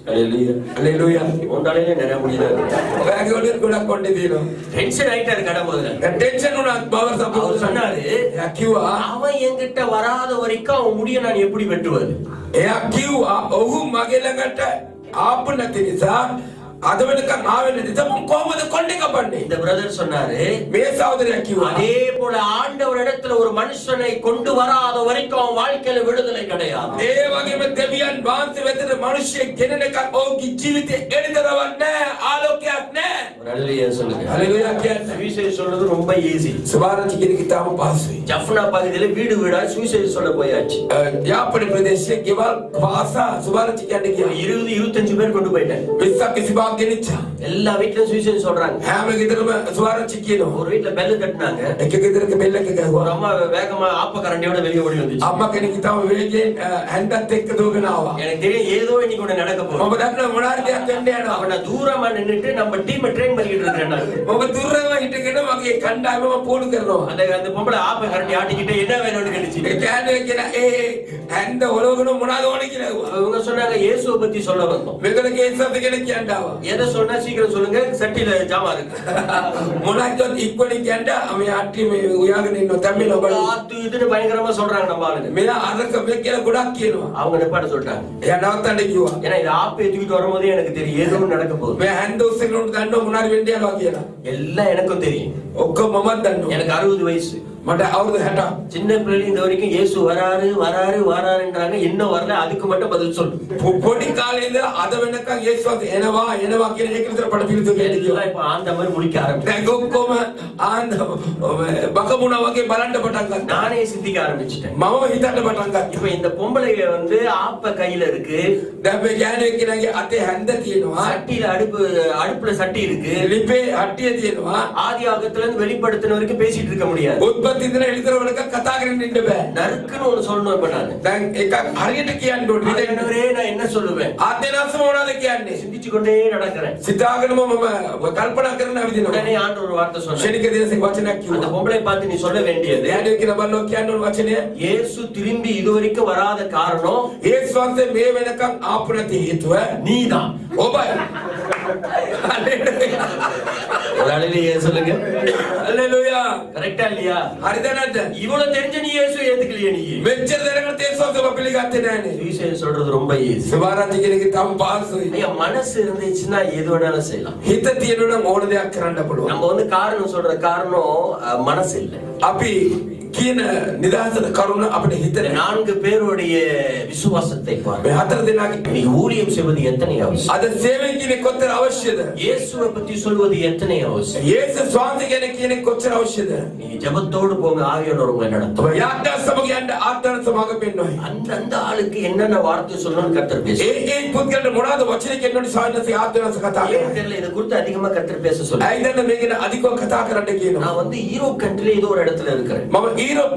ஹalleluya. හලෙලුයා. உன் தலையில நிறைய முடி தான் இருக்கு. ඔයාගේ ඔළුවේ ගොඩක් කොණ්ඩේ තියෙනවා. டென்ஷன் ஆயிட்டாரு கடை முதல்ல. දැන් ටෙන්ෂන් වුණා බාබර් ෂාපේ. அவர் சொன்னாரு, එයා කිව්වා அவன் என்கிட்ட வராத வரைக்கும் அவன் முடிய நான் எப்படி வெட்டுவது? එයා කිව්වා ඔහු මගේ ළඟට ආපු නැති නිසා අද වෙනකන් ආවෙ නැති නිසා මම කොහොමද කොණ්ඩේ කපන්නේ? இந்த பிரதர் சொன்னாரு, මේ සහෝදරයා කිව්වා அதே போல ஆண்டவரிடத்துல ஒரு மனுஷனை கொண்டு வராத வரைக்கும் அவன் வாழ்க்கையில விடுதலை கிடையாது. ඒ වගේම දෙවියන් වහන්සේ වෙතට මිනිස්සෙක් ගෙනෙන එක ඔහුගේ ජීවිතේ එළිදරවක් නැහැ, ආලෝකයක් නැහැ. ஒரு அல்லேலூயா சொல்லுங்க. හලෙලුයා කියන්නේ சுவிசேஷம் சொல்றது ரொம்ப ஈஸி. සුභාරංචි කියන එක තාම පහසුයි. ஜஃப்னா பகுதியில வீடு வீடா சுவிசேஷம் சொல்ல போயாச்சு. යාපනයේ ප්‍රදේශයේ ගෙවල් පාසා සුභාරංචි කියන්නේ ஒரு 20-25 பேர் கொண்டு போயிட்டாங்க. 20ක් කිසිබාක් ගෙනිච්චා. எல்லா வீட்லயும் சுவிசேஷம் சொல்றாங்க. හැම ගෙදරම සුභාරංචි කියනවා. ஒரு வீட்ல பெல் தட்டினாங்க. එක ගෙදරක බෙල්ල එක ஒரு ගැහුවා. அம்மா வேகமா ஆப்ப கரண்டியோட வெளியே ஓடி வந்துச்சு. අම්මා කෙනෙක් තාම වේගයෙන් හැන්දත් එක්ක දුවගෙන ආවා. எனக்கு தெரியும் ஏதோ இன்னைக்கு ஒண்ணு நடக்க போகுது. ඔබ දන්නවා මොනාරි දෙයක් වෙන්න යනවා. அவன தூரமா நின்னுட்டு நம்ம டீம் ட்ரெயின் பண்ணிட்டு இருக்கேன் நான். ඔබ දුරව හිටගෙන මගේ කණ්ඩායමම පුහුණු කරනවා. அந்த பொம்பளை ஆப்ப கரண்டி ஆட்டிக்கிட்டே என்ன வேணும்னு கேட்டுச்சு. ඒ කියන්නේ කියන ඒ හැන්ද ඔලවගෙන මොනවද ඕනේ කියලා ඇහුවා. அவங்க சொன்னாங்க இயேசுவை பத்தி சொல்ல வந்தோம். මෙතන කේසත් කෙනෙක් කියන්න ආවා. எதை சொன்னா சீக்கிரம் சொல்லுங்க, சட்டில ஜாமா இருக்கு. මොනවද ඉක්කොලින් කියන්න මේ ආටි මේ උයාගෙන ඉන්න තැම්බෙන ඔබ. ஆத்து இதுன்னு பயங்கரமா சொல்றாங்க நம்ம ஆளுங்க. මෙයා අරක මේ කියලා ගොඩක් කියනවා. அவங்க நிப்பாட்ட சொல்லிட்டாங்க. එයා නවත්තන්න කිව්වා. ஏன்னா இது ஆப்ப ஏத்திக்கிட்டு வரும்போதே எனக்கு தெரியும் ஏதோ ஒண்ணு நடக்க போகுது. මේ හැන්ද උස්සගෙන උන් දන්නව මොනාරි වෙන්න යනවා කියලා. எல்லாம் எனக்கும் தெரியும். ඔක්කොම මමත් දන්නවා. எனக்கு 60 வயசு. මට අවුරුදු 60ක්. சின்ன பிள்ளைங்க இந்த வரைக்கும் இயேசு வராரு வராரு வராருன்றாங்க, இன்னும் வரல. அதுக்கு மட்டும் பதில் சொல்லு. පොඩි කාලේ ඉඳලා අද වෙනකන් යේසුස් එනවා එනවා කියන එක විතර පඩ පිළිතුරු දෙන්නේ. எல்லாம் இப்ப ஆந்த மாதிரி முடிக்க ஆரம்பிச்சேன். දැන් ඔක්කොම ආන්ද බකමුණා වගේ බලන්න පටන් ගත්තා. நானே சிந்திக்க ஆரம்பிச்சிட்டேன். මමම හිතන්න පටන් ගත්තා. இப்ப இந்த பொம்பளைங்க வந்து ஆப்ப கையில இருக்கு, දැන් මේ ගෑනුවෙක් කෙනාගේ අතේ හැන්ද තියෙනවා. சட்டியில அடுப்புல சட்டி இருக்கு. ලිපේ හට්ටිය තියෙනවා. ஆதி ஆகத்துல இருந்து வெளிப்படுத்தின வரைக்கும் பேசிட்டு இருக்க முடியாது. උත්පත්ති ඉඳලා එළිතර වෙනකන් කතා කරගෙන ඉන්න බෑ. நறுக்குன்னு ஒண்ணு சொல்லணும். இப்ப நான் දැන් එකක් හරියට කියන්න ඕනේ. ஆண்டவரே, நான் என்ன சொல்லுவேன்? ආද්‍යනාසම මොනවද කියන්නේ? சிந்திச்சு கொண்டே நடக்கிறேன். සිතාගෙනම මම කල්පනා කරන විදිහට. உடனே ஆண்டவர் ஒரு வார்த்தை சொன்னார். ශනික දේශේ වචනයක් அந்த කිව්වා. பொம்பளை பார்த்து நீ சொல்ல வேண்டியது, දැන් කියන බල්ලෝ කියන්න ඕන වචනය. இயேசு திரும்பி இதுவரைக்கும் வராத காரணம் යේසුස් වහන්සේ මේ වෙනකන් ආපු නැති හේතුව நீதான். ඔබයි. ஒரு அலையிலேயே சொல்லுங்க. හalleluya. கரெக்டா இல்லையா? හරිද නැද්ද? இவ்வளவு தெரிஞ்ச நீ இயேசு ஏத்துக்கலையே நீ. මෙච්චර දැනගෙන යේසුස් වහන්සේ පිළිගත්තේ නැහනේ. சுவிசேஷம் சொல்றது ரொம்ப ஈஸி. සුභාරන්ති කියන එක තම පාසුයි. ஐயா, மனசு இருந்துச்சுன்னா எது வேணாலும் செய்யலாம். හිත තියෙනවා නම් ඕන දෙයක් කරන්න පුළුවන්. நம்ம வந்து காரணம் சொல்ற காரணம் மனசு இல்ல. අපි කියන නිදහසට කරුණ අපිට இந்த හිතේ. 4 பேருடைய விசுவாசத்தை பாருங்க. මේ හතර දෙනාගේ நீ ஊழியம் செய்வது எத்தனை அவசியம்? අද සේවය කියන කොච්චර අවශ්‍යද? இயேசுவை பத்தி சொல்வது எத்தனை அவசியம்? යේසුස් වහන්සේ ගැන කියන කොච්චර අවශ්‍යද? நீங்க ஜெபத்தோடு போங்க, ஆவியானவர் உங்களை நடத்தும். ඔබ යාඥා සමග යන්න ආත්මන සමග පෙන්වයි. அந்த ஆளுக்கு என்னென்ன வார்த்தை சொல்லணும்னு கர்த்தர் பேசுவார். ඒ පුද්ගලට මොනවද වචන කියනෝනි සායනසේ ආත්මනස කතා ஏன் කරන්නේ. தெரியல, இதை குறித்து அதிகமா கர்த்தர் பேச சொல்ல. ඇයිදන්න මේ ගැන අධිකව කතා කරන්න කියනවා. நான் வந்து ஈரோப் கண்ட்ரில ஏதோ ஒரு இடத்துல இருக்கிறேன். මම ඊරෝප්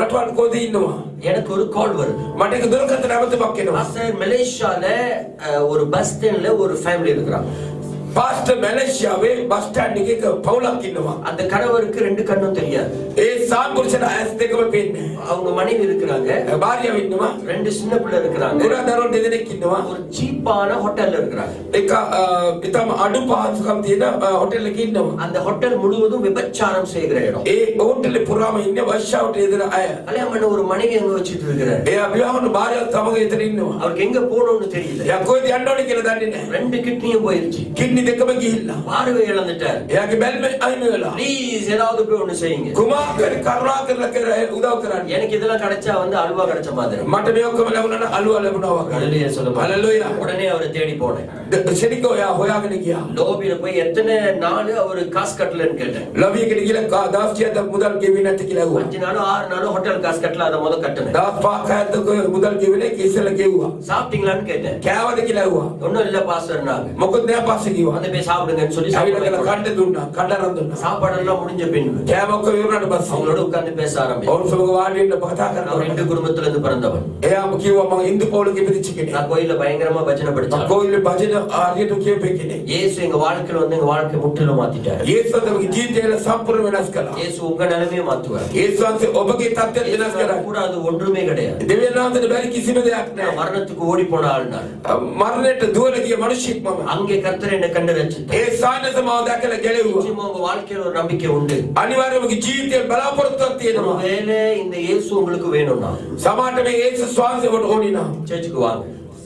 රටවල් කොහෙද ඉන්නවා. எனக்கு ஒரு கால் வருது. මට එක දුරකථන නැවතමක් එනවා. பாஸ்டர், மலேசியால ஒரு பஸ் ஸ்டாண்ட்ல ஒரு ஃபேமிலி இருக்கிறாங்க. පාස්ටර් මැලේසියාවේ බස් ස්ටෑන්ඩ් එකක පවුලක් ඉන්නවා. அந்த கணவருக்கு 2 கண்ணும் தெரியாது. ඒ සාම්පුරුෂට ඇස් දෙකම පේන්නේ. அவங்க மனைவி இருக்கிறாங்க, භාර්යාව ඉන්නවා. 2 சின்ன பிள்ளை இருக்கிறாங்க, ගොඩක් දරුවෝ දෙදෙනෙක් ඉන්නවා. ஒரு சீப்பான ஹோட்டல்ல இருக்கிறாங்க. එක ඊටම අඩු පහසුකම් තියෙන හොටෙල් එකක ඉන්නවා. அந்த ஹோட்டல் முழுவதும் விபச்சாரம் செய்கிற இடம். ඒ හොටෙල් පුරාම ඉන්නේ වෛශ්‍යාවට යෙදෙන අය. கல்யாணம் பண்ண ஒரு மனைவி அங்க வச்சிட்டு இருக்கிறாரு. එයා විවාහන භාර්යාව තමග එතන ඉන්නවා. அவருக்கு எங்க போகணும்னு தெரியல. එයා කොහෙද යන්න ඕනේ කියලා දන්නේ නැහැ. 2 கிட்னியும் போயிருச்சு. කිඩ්නි දෙකම ගිහිල්ලා. பார்வை இழந்துட்டார். එයාගේ බැල්ම අයින් වෙලා. ப்ளீஸ் ஏதாவது போய் ஒண்ணு செய்யுங்க. කුමාරකරි කරුණා කරලා උදව් කරන්න. எனக்கு இதெல்லாம் கிடைச்சா வந்து அல்வா கிடைச்ச மாதிரி. මට මේ ඔක්කොම ලැබුණා නම් අලුවා ලැබුණා වගේ. ஹalleluya சொல்லுங்க. හalleluya. உடனே அவரை தேடி போனேன். ශනිකෝ එයා හොයාගෙන ගියා. லோபியில போய் எத்தனை நாள் அவர் காசு கட்டலன்னு கேட்டேன். ලොවියකට ගිහලා දවස් කීයක්ද මුදල් ගෙවි නැති කියලා ඇහුවා. 5 நாளோ 6 நாளோ ஹோட்டல் காசு கட்டல, அதை முத கட்டுனேன். දවස් 5ක් මුදල් ගෙවිලා ඉස්සෙල්ලා ගෙවුවා. சாப்பிட்டீங்களான்னு கேட்டேன். කෑවද කියලා ඇහුවා. ஒண்ணும் இல்ல பாஸ்டர்னாங்க. මොකද නෑ පස්සේ කිව්වා. வந்து போய் சாப்பிடுங்கன்னு சொல்லி ඇවිල්ලා சாப்பிட කන්න දුන්නා. කඩරන් දුන්නා. சாப்பாடெல்லாம் முடிஞ்ச பின்பு කෑම ඔක්කොම ඉවරනට පස්සේ அவங்களோட உட்கார்ந்து பேச ஆரம்பிச்சேன். ඔවුන් සමග වාඩි වෙන්න කතා நான் කරනවා. 2 குடும்பத்துல இருந்து பிறந்தவன். එයාම කිව්වා මම ඉන්දු පොලක ඉපදිච්ච කෙනෙක්. நான் கோயில்ல பயங்கரமா பஜனை படிச்சேன். කොයිලේ භජන ආරියට කියපේ කෙනෙක්. இயேசு எங்க வாழ்க்கையில வந்து எங்க வாழ்க்கை முற்றிலும் மாத்திட்டாரு. යේසුස්ගේ ජීවිතය සම්පූර්ණ වෙනස් කළා. இயேசு உங்க நிலைமையை மாத்துவார். යේසුස්ගේ ඔබගේ තත්ත්වය වෙනස් කරා. கூடாது ஒன்றுமே கிடையாது. දෙවියන් වහන්සේට බැරි කිසිම දෙයක් நான் නෑ. மரணத்துக்கு ஓடி போன ஆள் நான். මරණයට දුවන ගිය මිනිහෙක් මම. அங்கே கர்த்தர் என்னை கண்டு ரட்சித்தார். ඒ සානස මාව දැකලා ගැලෙව්වා. நிச்சயமா உங்க வாழ்க்கையில ஒரு நம்பிக்கை உண்டு. අනිවාර්යයෙන්ම ජීවිතේ බලාපොරොත්තුවක් තියෙනවා. ஒருவேளை இந்த இயேசு உங்களுக்கு வேணும்னா සමහරට මේ යේසුස් වහන්සේට ඕනි නම් சர்ச்சுக்கு வாங்க.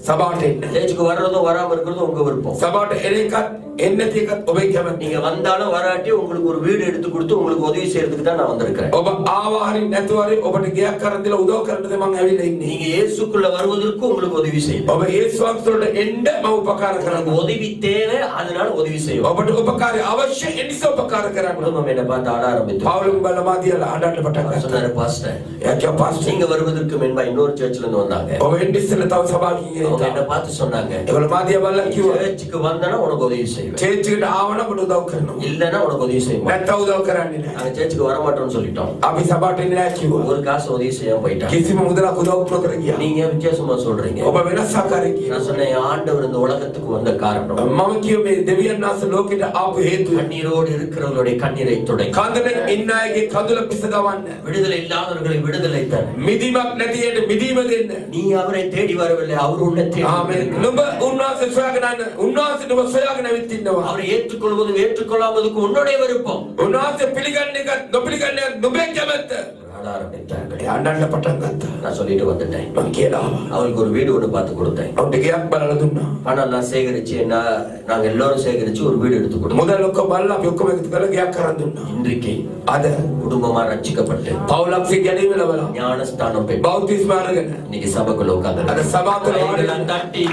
සභාවට එන්න. சர்ச்சுக்கு வர்றதும் வராம இருக்கிறதும் உங்க விருப்பம். සභාවට එන එකත් එන්න තියෙකත් ඔබේ කැමැත්ත. நீங்க வந்தாலும் வராட்டி உங்களுக்கு ஒரு வீடு எடுத்து கொடுத்து உங்களுக்கு உதவி செய்யறதுக்கு தான் நான் வந்திருக்கிறேன். ඔබ ආවා හරි නැතුව හරි ඔබට ගයක් කරන් දීලා උදව් කරන්නද මම ඇවිල්ලා ඉන්නේ. நீங்க இயேசுக்குள்ள வருவதற்கு உங்களுக்கு உதவி செய்யும். ඔබ යේසුස් වහන්සේට එන්න මම උපකාර உங்களுக்கு කරනවා. உதவி தேவை, அதனால உதவி செய்யும். ඔබට උපකාරය අවශ්‍ය ඒ නිසා උපකාර කරන්න. குடும்பம் என்ன பார்த்து ஆட ஆரம்பித்து පවුලුන් බලලා තියලා ආඩන්න පටන් ගත්තා. சொன்னாரு பாஸ்டர், එයා කිව්වා පාස්ටර් நீங்க வருவதற்கு முன்பா இன்னொரு சர்ச்ல இருந்து வந்தாங்க. ඔබ එන්න ඉස්සෙල්ලා තව සභාවකින් அவங்க என்ன ගියා. பார்த்து சொன்னாங்க, ඒගොල්ලෝ මාදියා බලලා කිව්වා சர்ச்சுக்கு வந்தனா உனக்கு உதவி செய்வேன், චර්ච් එකට ආවනම් ඔබට උදව් කරනවා. இல்லன்னா உனக்கு உதவி செய்ய மாட்டேன். නැත්නම් උදව් කරන්නේ නැහැ. நாங்க சர்ச்சுக்கு வர மாட்டோம்னு சொல்லிட்டோம். අපි සභාවට එන්නේ නැහැ කිව්වා. ஒரு காசு உதவி செய்யாம போயிட்டாங்க. කිසිම මුදලක් උදව් නොකර ගියා. நீங்க ஏன் வித்தியாசமா சொல்றீங்க? ඔබ වෙනස් ආකාරයකින් කිව්වා. நான் சொன்னேன், ஆண்டவர் இந்த உலகத்துக்கு வந்த காரணம் මම කියුවේ මේ දෙවියන් වහන්සේ ලෝකෙට ආපු හේතුව கண்ணீரோடு இருக்கிறவர்களுடைய கண்ணீரை துடைக்க, කන්දෙන් ඉන්න අයගේ කඳුල පිසදවන්න. விடுதலை இல்லாதவர்களை விடுதலை தர. මිදීමක් නැති අයට මිදීම දෙන්න. நீ அவரை தேடி வரவில்லை, அவர் உன்னை தேடி ආමේන්. නුඹ උන්වහන්සේ සොයාගෙන යන්න. උන්වහන්සේ නුඹ සොයාගෙන ඇවිත් ඉන්නවා. அவரை ஏற்றுக்கொள்வதும் ஏற்றுக்கொள்ளாமதுக்கும் உன்னுடைய விருப்பம். උන්වහන්සේ පිළිගන්න එක නොපිළිගන්න එක නුඹේ කැමැත්ත. அழ ஆரம்பித்தார்கள். අඬන්න පටන් ගත්තා. நான் சொல்லிட்டு வந்துட்டேன். මම කියලා அவங்களுக்கு ஒரு வீடு ஒன்று பார்த்து கொடுத்தேன். அவன்ට ගයක් බලලා දුන්නා. பணம் எல்லாம் சேகரிச்சு நாங்க எல்லாரும் சேகரிச்சு ஒரு வீடு எடுத்து கொடுத்தோம். මුදල් ඔක්කොම බලලා අපි ඔක්කොම එකතු කරලා ගයක් කරන් දුන්නා. இன்றைக்கு අද குடும்பமா ரட்சிக்கப்பட்டு පවුලක් ගැනීම ලබලා ஞானஸ்தானம் பெற்று බෞද්ධිස්ම අරගෙන இன்னைக்கு சபைக்குள்ள உட்கார்ந்து අද සභාවල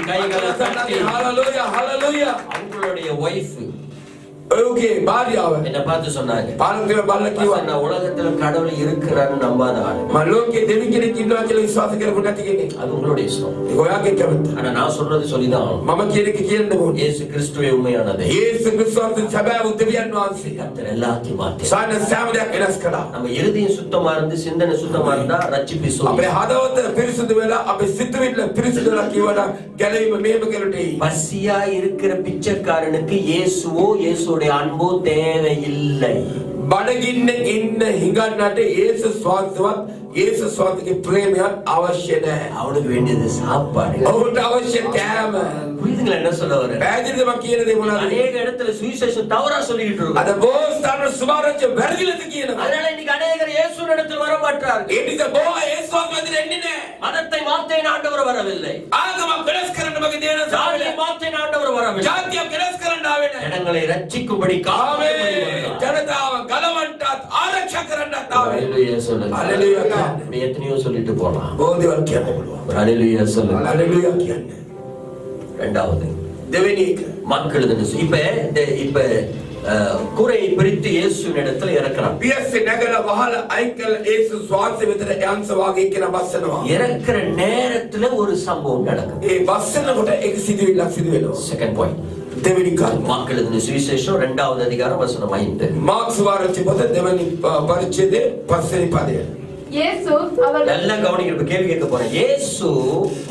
கைகளை தட்டி හalleluya හalleluya அவங்களுடைய ஒய்ஃப் ඔයගේ භාර්යාව என்ன பார்த்து சொன்னாங்க, පාලකව බලලා කිව්වා நான் உலகத்துல கடவுள் இருக்கிறான்னு நம்பாத ஆளு. මම ලෝකේ දෙවි කෙනෙක් ඉන්නවා කියලා විශ්වාස කරපු නැති කෙනෙක්. அது உங்களுடைய இஷ்டம். ඒක ඔයාගේ කැමැත්ත. ஆனா நான் சொல்றது சொல்லிதான் ஆகணும். මම කියන එක කියන්න ඕනේ. இயேசு கிறிஸ்துவே உண்மையானது. යේසුස් ක්‍රිස්තුස් සැබෑ උදවියන් වහන්සේ. கர்த்தர் எல்லாத்தையும் மாற்றி සාන සෑමදයක් වෙනස් කළා. நம்ம இருதயம் சுத்தமா இருந்து சிந்தனை சுத்தமா இருந்தா ரட்சிப்பு අපේ சுலபம். හදවත පිරිසුදු වෙලා අපේ සිතුවිල්ල පිරිසුදු වෙලා කියවනම් ගැලවීම මේම කෙරෙටි. பசியா இருக்கிற பிச்சைக்காரனுக்கு இயேசுவோ இயேசுடைய அன்போ தேவையில்லை. බඩගින්න ඉන්න හිඟන්නට යේසුස් වහන්සේවත් යේසුස් වහන්සේගේ ප්‍රේමයක් අවශ්‍ය නැහැ. அவனுக்கு வேண்டியது சாப்பாடு. ඔහුට අවශ්‍ය කෑම. புரியுதுங்களா என்ன சொல்ல வரேன்? පැහැදිලිද මම කියන දේ මොනවද? அநேக இடத்துல சுவிசேஷம் தவறா சொல்லிட்டு இருக்கோம். අද බොහෝ ස්ථාන සුභාරංචි වැරදිලද කියනවා. அதனால இன்னைக்கு அநேகர் இயேசுவின் இடத்தில் வர மாட்டார்கள். ඒ නිසා බොහෝ යේසුස් වහන්සේ එන්නේ නැහැ. மதத்தை மாத்தேன் ஆண்டவர் வரவில்லை. ආගමක් වෙනස් කරන්න මගේ දේන ஜாதியை மாத்தேன் ஆண்டவர் வரவில்லை. ජාතියක් වෙනස් කරන්න ආවේ නැහැ. ஜனங்களை ரட்சிக்கும்படி ආවේ காவல் ජනතාව ගලවන්නත් ආරක්ෂා කරන්නත් ආවේ. ஹalleluya சொல்லுங்க. ஹalleluya. நம்ம எத்தனையோ சொல்லிட்டு போலாம். බොහෝ දේවල් කියන්න පුළුවන්. ஹalleluya சொல்லுங்க. හalleluya කියන්නේ. இரண்டாவது දෙවෙනි එක மக்கள் இப்ப குறையை பிரித்து இயேசுவின் இடத்துல இறக்குறான். පියස්සේ නැගලා වහල අයින් කළ යේසුස් වහන්සේ වෙතට යන්ස වාගේ කියන බස්සනවා. இறக்குற நேரத்துல ஒரு சம்பவம் நடக்குது. ඒ බස්සනකොට ඒක සිදුවිල්ලක් සිදු වෙනවා. Second point. දෙවෙනි කාරණා மக்கள் சுவிசேஷம் 2வது அதிகாரம் வசனம் 5. මාක්ස් වාරච්චි පොත දෙවෙනි පරිච්ඡේදයේ 5 වෙනි පදය. இயேசு அவர்கள் நல்ல கவனிங்க, இப்ப கேள்வி கேட்க போறேன். இயேசு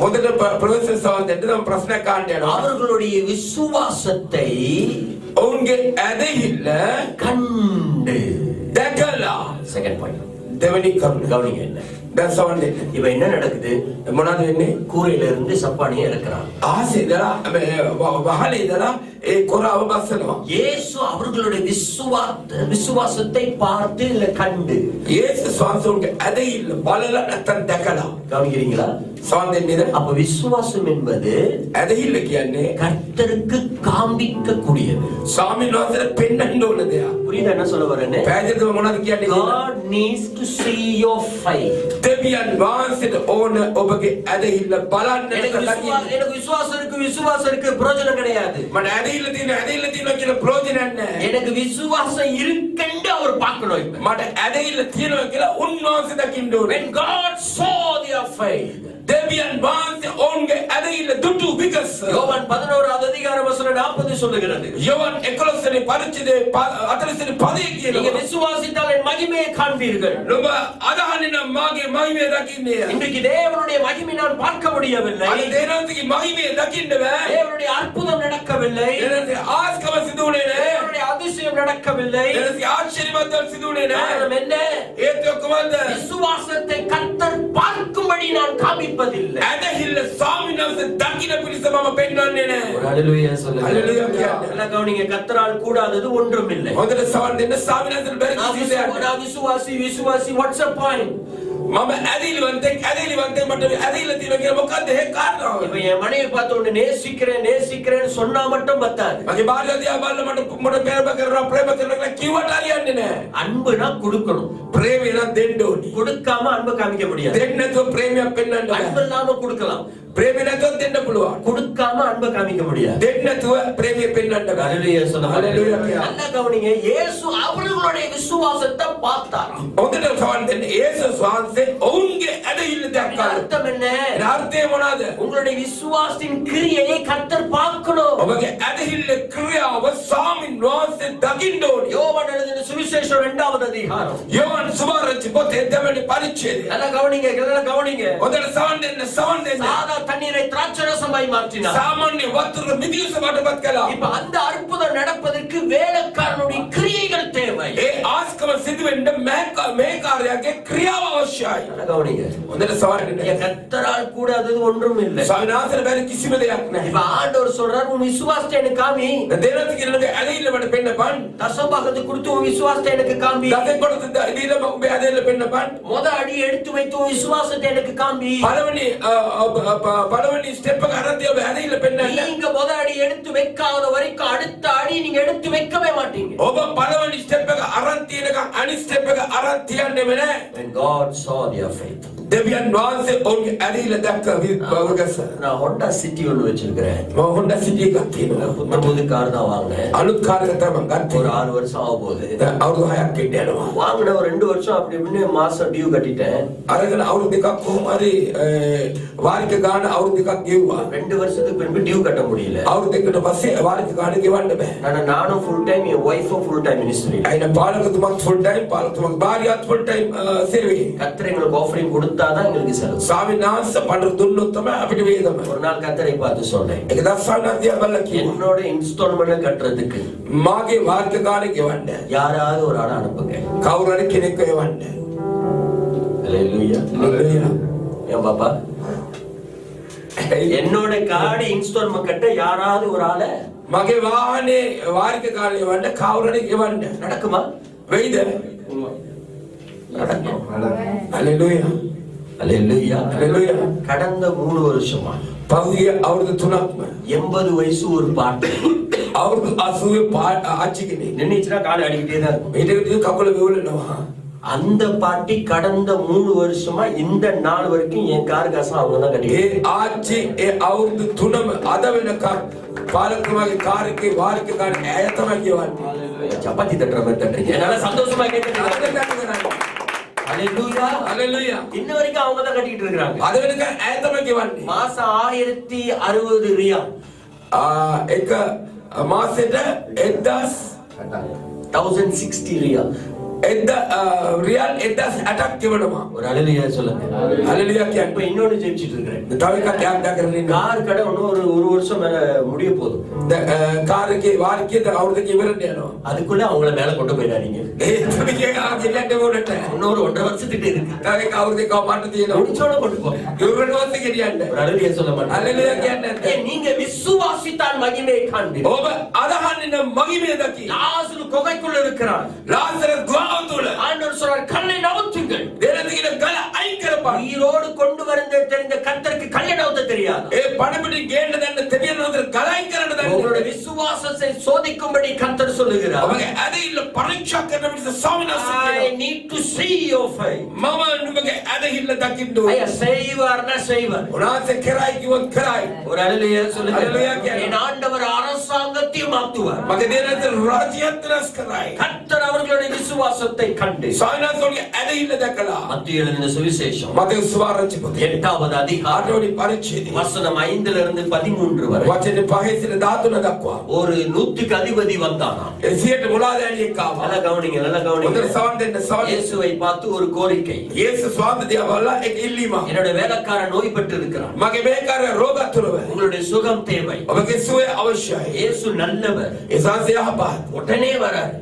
මොකද ප්‍රොෆෙසර් සවන්තට නම් ප්‍රශ්නයක් අහන්න යනවා. அவர்களுடைய விசுவாசத்தை ඔවුන්ගේ ඇදහිල්ල கண்டு. දැකලා செகண்ட் பாயிண்ட். දෙවෙනි කරුණ கவனிங்க என்ன දැන් සවන් දෙන්න. இப்ப என்ன நடக்குது? මොනවද වෙන්නේ? கூரையில இருந்து சப்பானியை இறக்குறான். ආසේ ඉඳලා වහලේ ඉඳලා ඒ කොරාව බස්සනවා. இயேசு அவர்களுடைய விசுவாசத்தை பார்த்து இல்ல கண்டு. යේසුස් වහන්සේගේ ඇදහිල්ල බලලා නැත්තම් දැකලා. கவனிக்கிறீங்களா? සවන් දෙන්නේද? அப்ப விசுவாசம் என்பது ඇදහිල්ල කියන්නේ கர்த்தருக்கு காண்பிக்க கூடியது. ස්වාමීන් වහන්සේට පෙන්වන්න ඕන දෙයක්. புரியுதா என்ன சொல்ல வரேன்னு? පැහැදිලිද මොනවද කියන්නේ? God needs to see your faith. දෙවියන් වහන්සේට ඕන ඔබගේ ඇදහිල්ල බලන්න எனக்கு விசுவாசம் இருக்கு பிரயோஜனம் கிடையாது. මට ඇදහිල්ල තියෙනවා කියන ප්‍රයෝජනයක් නැහැ. எனக்கு விசுவாசம் இருக்குன்னு அவர் பார்க்கணும். இப்ப මට ඇදහිල්ල තියෙනවා කියලා උන්වහන්සේ දකින්න ඕනේ. when God saw their faith, දෙවියන් වහන්සේ ඔවුන්ගේ ඇදහිල්ල දුටු විගස. யோவான் 11வது அதிகாரம் வசனம் 40 சொல்லுகிறது. යෝවන් 11 වෙනි පරිච්ඡේදයේ 40 වෙනි පදයේ நீங்க කියනවා. விசுவாசித்தால் என் மகிமையை காண்பீர்கள். ඔබ අදහන්නේ නම් මාගේ මහිමය දකින්නේ. இன்றைக்கு தேவனுடைய மகிமை நான் பார்க்க முடியவில்லை. අද දේනාන්තගේ මහිමය දකින්න බෑ. தேவனுடைய அற்புதம் நடக்கவில்லை. එනසේ ආස්කම සිදුුනේ නැහැ. தேவனுடைய அதிசயம் நடக்கவில்லை. එනසේ ආශ්චර්යමත් දේ සිදුුනේ නැහැ. காரணம் என்ன? ඒත් ඔක්කොමද விசுவாசத்தை கர்த்தர் பார்க்கும்படி நான் காண்பிப்பதில்லை. ඇදහිල්ල ස්වාමීන් වහන්සේ දකින්න පිණිස මම පෙන්වන්නේ නැහැ. ஒரு ஹalleluya சொல்லுங்க. ஹalleluya කියන්නේ. நல்லா கவனிங்க, கர்த்தரால் கூடாதது ஒன்றும் இல்லை. හොඳට සවන් දෙන්න ස්වාමීන් වහන්සේට බැරි කිසි දෙයක්. நான் விசுவாசி what's the point? මම ඇදහිලිවන්තෙක් මට ඇදහිල්ල තියෙනවා කියලා මොකද්ද ඒ කාරණාව? இப்ப என் மனைவி பார்த்த உடனே நேசிக்கிறேன்னு சொன்னா மட்டும் பத்தாது. මගේ භාර්යාව දිහා බලලා මට ප්‍රේම කරනවා කියලා කිව්වට හරියන්නේ නැහැ. அன்புனா கொடுக்கணும். ප්‍රේමය නම් දෙන්න ඕනි. கொடுக்காம அன்பு காமிக்க முடியாது. දෙන්න නැතුව ප්‍රේමයක් පෙන්වන්න බෑ. அன்பு இல்லாம கொடுக்கலாம். ප්‍රේමය නැතුව දෙන්න පුළුවන්. கொடுக்காம அன்பு காமிக்க முடியாது. දෙන්න නැතුව ප්‍රේමය පෙන්වන්න බෑ. ஹalleluya சொல்லுங்க. ஹalleluya කියන්නේ. நல்லா கவனிங்க, இயேசு அவர்களுடைய விசுவாசத்தை பார்த்தாராம். හොඳට සවන් දෙන්න යේසුස් වහන්සේ ඔවුන්ගේ ඇදහිල්ල දැක්කා. அர்த்தம் என்ன? ඒ අර්ථය මොනවාද? உங்களுடைய விசுவாசத்தின் கிரியையை கர்த்தர் பார்க்கணும். ඔබගේ ඇදහිල්ල ක්‍රියාව ස්වාමීන් වහන්සේ දකින්න ඕනි. யோவான் எழுதின சுவிசேஷம் 2வது அதிகாரம். යෝවන් සුභාරංචි පොතේ දෙවෙනි පරිච්ඡේදය. நல்லா கவனிங்க. හොඳට සවන් දෙන්න. சாதா தண்ணீரை திராட்சரசமாய் மாற்றினார். සාමාන්‍ය වතුර මිදියුස වටපත් කළා. இப்ப அந்த அற்புதம் நடப்பதற்கு வேலைக்காரனுடைய கிரியைகள் தேவை. ඒ දස්කම සිදු වෙන්න මේ කාර්යයේ ක්‍රියාව අවශ්‍යයි. நல்லா கவனிங்க. හොඳට සවන්න. கர்த்தரால் கூடாதது ஒன்றும் இல்லை. ස්වාමීන් වහන්සේට බැරි කිසිම දෙයක් නැහැ. இப்ப ஆண்டவர் சொல்றார் உன் விசுவாசத்தை எனக்கு காமி. දෙවියන් කියනක ඇලෙන්න මට පෙන්නපන්. தசமபாகத்தை கொடுத்து உன் விசுவாசத்தை எனக்கு காமி. දසෙන් කොට දීලා ඔබේ ඇදෙන්න පෙන්නපන්. முத அடி எடுத்து வைத்து உன் விசுவாசத்தை எனக்கு காமி. பலவனி ஸ்டெப் அரத்திய ඇදෙන්න පෙන්නන්න. நீங்க முத அடி எடுத்து வைக்காத வரைக்கும் அடுத்த அடி நீங்க எடுத்து வைக்கவே மாட்டீங்க. ඔබ පළවෙනි ස්ටෙප් එක අරන් තියෙනක අනිත් ස්ටෙප් එක අරන් තියන්නෙම නැහැ. When God saw their faith. දෙවියන් වහන්සේ ඔවුන්ගේ ඇදහිල්ල දැක්ක වගස. நான் ஹோண்டா சிட்டி ஒன்று வச்சிருக்கிறேன். මම හොන්ඩා සිටි එකක් තියෙනවා. புது கார் தான் வாங்கினேன். අලුත් කාර් එක තමයි ගත්තේ. ஒரு 6 வருஷம் ஆக போகுது. අවුරුදු 6ක් ඉන්න යනවා. வாங்கின ஒரு 2 வருஷம் அப்படி இப்படின்னு மாசம் டியூ கட்டிட்டேன். අරගෙන අවුරුදු දෙකක් කොහොම හරි වාරික ගාන අවුරුදු දෙකක් ගෙවුවා. 2 வருஷத்துக்கு பின்பு டியூ கட்ட முடியல. අවුරුදු දෙකකට පස්සේ වාරික ගාන ගෙවන්න බෑ. ஆனா நானும் ஃபுல் டைம் என் ஒய்ஃபும் ஃபுல் டைம் மினிஸ்ட்ரி. අයින පාලකතුමත් ෆුල් ටයිම් පාලකතුමත් භාර්යාවත් ෆුල් ටයිම් සේවයේ. கர்த்தர் எங்களுக்கு ஆஃபரிங் கொடுத்தாதான் எங்களுக்கு செலவு. ස්වාමීන් වහන්සේ පඬු දුන්නොත් තමයි අපිට වේදම. ஒரு நாள் கர்த்தரை பார்த்து சொன்னேன். ඒක දස්සානාදියා බලලා කිව්වා. என்னோட இன்ஸ்டால்மென்ட் கட்டுறதுக்கு මාගේ වාරික ගාන ගෙවන්න. யாராவது ஒரு ஆள் அனுப்புங்க. කවුරු හරි කෙනෙක් එවන්න. ஹalleluya. හalleluya. ஏன் பாப்பா? என்னோட கார்டு இன்ஸ்டால்மென்ட் கட்ட யாராவது ஒரு ஆளை මගේ වාහනේ වාරික ගාන එවන්න කවුරු හරි ගෙවන්න. நடக்குமா? වෙයිද? நடக்கும். හalleluya. ஹalleluya. හalleluya. கடந்த 3 வருஷமா පහුගිය අවුරුදු 3ක්ම 80 வயசு ஒரு பாட்டு අවුරුදු 80 ආච්චි කෙනෙක්. நின்னுச்சுன்னா கால் அடிக்கிட்டே தான் இருக்கும். ඊට කකුල වෙවුලනවා. அந்த பாட்டி கடந்த 3 வருஷமா இந்த நாள் வரைக்கும் என் கார் காசம் அவங்க தான் கட்டி. ඒ ආච්චි ඒ අවුරුදු 3ම අද වෙනකම් පාලකතුමාගේ කාර් එකේ වාරික ගාන ඇය තමයි ගෙවන්නේ. சப்பாத்தி தட்டுற மாதிரி தட்டுறீங்க. என்னால சந்தோஷமா கேட்டுட்டு ஹalleluya. හalleluya. இன்ன வரைக்கும் அவங்க தான் கட்டிட்டு இருக்காங்க. අද වෙනකම් ඇය තමයි ගෙවන්නේ. மாசம் 1060 ரியால். එක මාසෙට 1060 ரியால். රියල් 1060ක් ගෙවනවා. ஒரு ஹalleluya சொல்லுங்க. හalleluya இப்ப කියන්නේ இன்னொன்னு ஜெபிச்சிட்டு இருக்கேன். තව එකක් යාත්‍රා කරගෙන ඉන්නවා. கார் கடை இன்னும் ஒரு வருஷம் மேல முடிய போகுது. කාර් එකේ වාරිකේ අවුරුද්දක ඉවරට යනවා. அதுக்குள்ள அவங்கள மேல கொண்டு போயிடாதீங்க. ඒ තුනිගේ ආගෙලට වුණට இன்னொரு 1.5 வருஷத்துக்கு இருக்கு. තව එක අවුරුද්දක මට තියෙනවා. முடிச்சோட கொண்டு போங்க. ඉවරට ගෙනියන්න. ஒரு ஹalleluya சொல்ல மாட்டேன். හalleluya කියන්නේ நீங்க விசுவாசித்தால் மகிமை காண்பீர்கள். ඔබ අදහන්නේ නම් මගිමේ දකි. லாசரு குகைக்குள்ள இருக்கிறார். ලාසරස් ගාව තුල ஆண்டவர் சொல்றார் கல்லை நவுத்துங்கள். දෙලතිගෙන ගල අයින් කරපන්. உயிரோடு கொண்டு வந்த தெரிந்த கர்த்தருக்கு கல்லை நவுத்த தெரியாது. ඒ පණපිටින් ගේන්න දැන්න දෙවියන් වහන්සේ ගල අයින් කරන්න உங்களுடைய දන්නේ. விசுவாசத்தை சோதிக்கும்படி கர்த்தர் சொல்லுகிறார். ඔබගේ ඇදහිල්ල පරීක්ෂා කරන විදිහ ස්වාමීන් වහන්සේ I කියනවා. need to see your faith. මම නුඹගේ ඇදහිල්ල දකින්න ஐயா ඕනේ. செய்வார்னா செய்வார். උනාසේ කරයි කිව්වොත් කරයි. ஒரு ஹalleluya சொல்லுங்க. ஹalleluya கேளு. என் ஆண்டவர் அரசாங்கத்தையும் மாற்றுவார். මගේ දේනත රාජ්‍යයත් රැස් කරයි. கர்த்தர் அவர்களுடைய விசுவாசத்தை கண்டு ස්වාමීන් ඇදහිල්ල දැකලා மத்திய எழுதின சுவிசேஷம் මතේ සුවාරච්චි පොතේ 8வது அதிகாரம் ආරෝණි පරිච්ඡේදය வசனம் 5 இருந்து 13 வரை වචනේ 5 සිට 13 දක්වා ஒரு 100க்கு அதிபதி வந்தானாம். 100ට මුලාදෑනියෙක් ආවා. நல்லா கவனிங்க, நல்லா හොඳට கவனிங்க. සවන් දෙන්න සවන්. இயேசுவை பார்த்து ஒரு கோரிக்கை. යේසුස් වහන්සේ බලලා එක ඉල්ලීමක්. என்னோட வேலைக்காரன் நோய் பெற்று இருக்கிறான். මගේ මේකාරය රෝගතුරව. உங்களுடைய சுகம் தேவை. ඔබගේ සුවය අවශ්‍යයි. இயேசு நல்லவர். ඒ සංසය යහපත්. உடனே வரார்.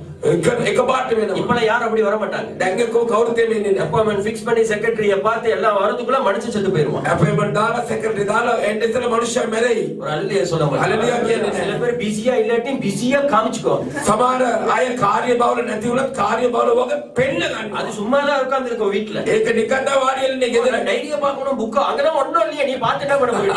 එකපාරට වෙනවා. இப்பலாம் யாரும் அப்படி வர மாட்டாங்க. දැන් කවුරුත් එන්නේ නැහැ. அப்பாயின்மென்ட் ஃபிக்ஸ் பண்ணி செக்ரட்டரிய பார்த்து எல்லாம் வரதுக்குள்ள மனுஷன் செத்து போயிருவான். අපේමන් දාලා සෙක්‍රටරි දාලා එන්න ඉතල මිනිස්සු මැරෙයි. ஒரு ஹalleluya சொல்ல மாட்டாங்க. ஹalleluya කියන්නේ சில නැහැ. பேர் பிஸியா இல்லாட்டியும் பிஸியா காமிச்சுக்கோ. සමහර අය කාර්ය බහුල නැති වුණත් කාර්ය බහුල වගේ පෙන්න ගන්නවා. அது சும்மா தான் உட்கார்ந்து இருக்க வீட்ல. ඒක නිකන් වාඩි වෙන්නේ ගෙදර. டைரியை பார்க்கணும், புக் அங்கெல்லாம் ஒண்ணும் இல்லையே. நீ பார்த்து என்ன பண்ண முடியும்?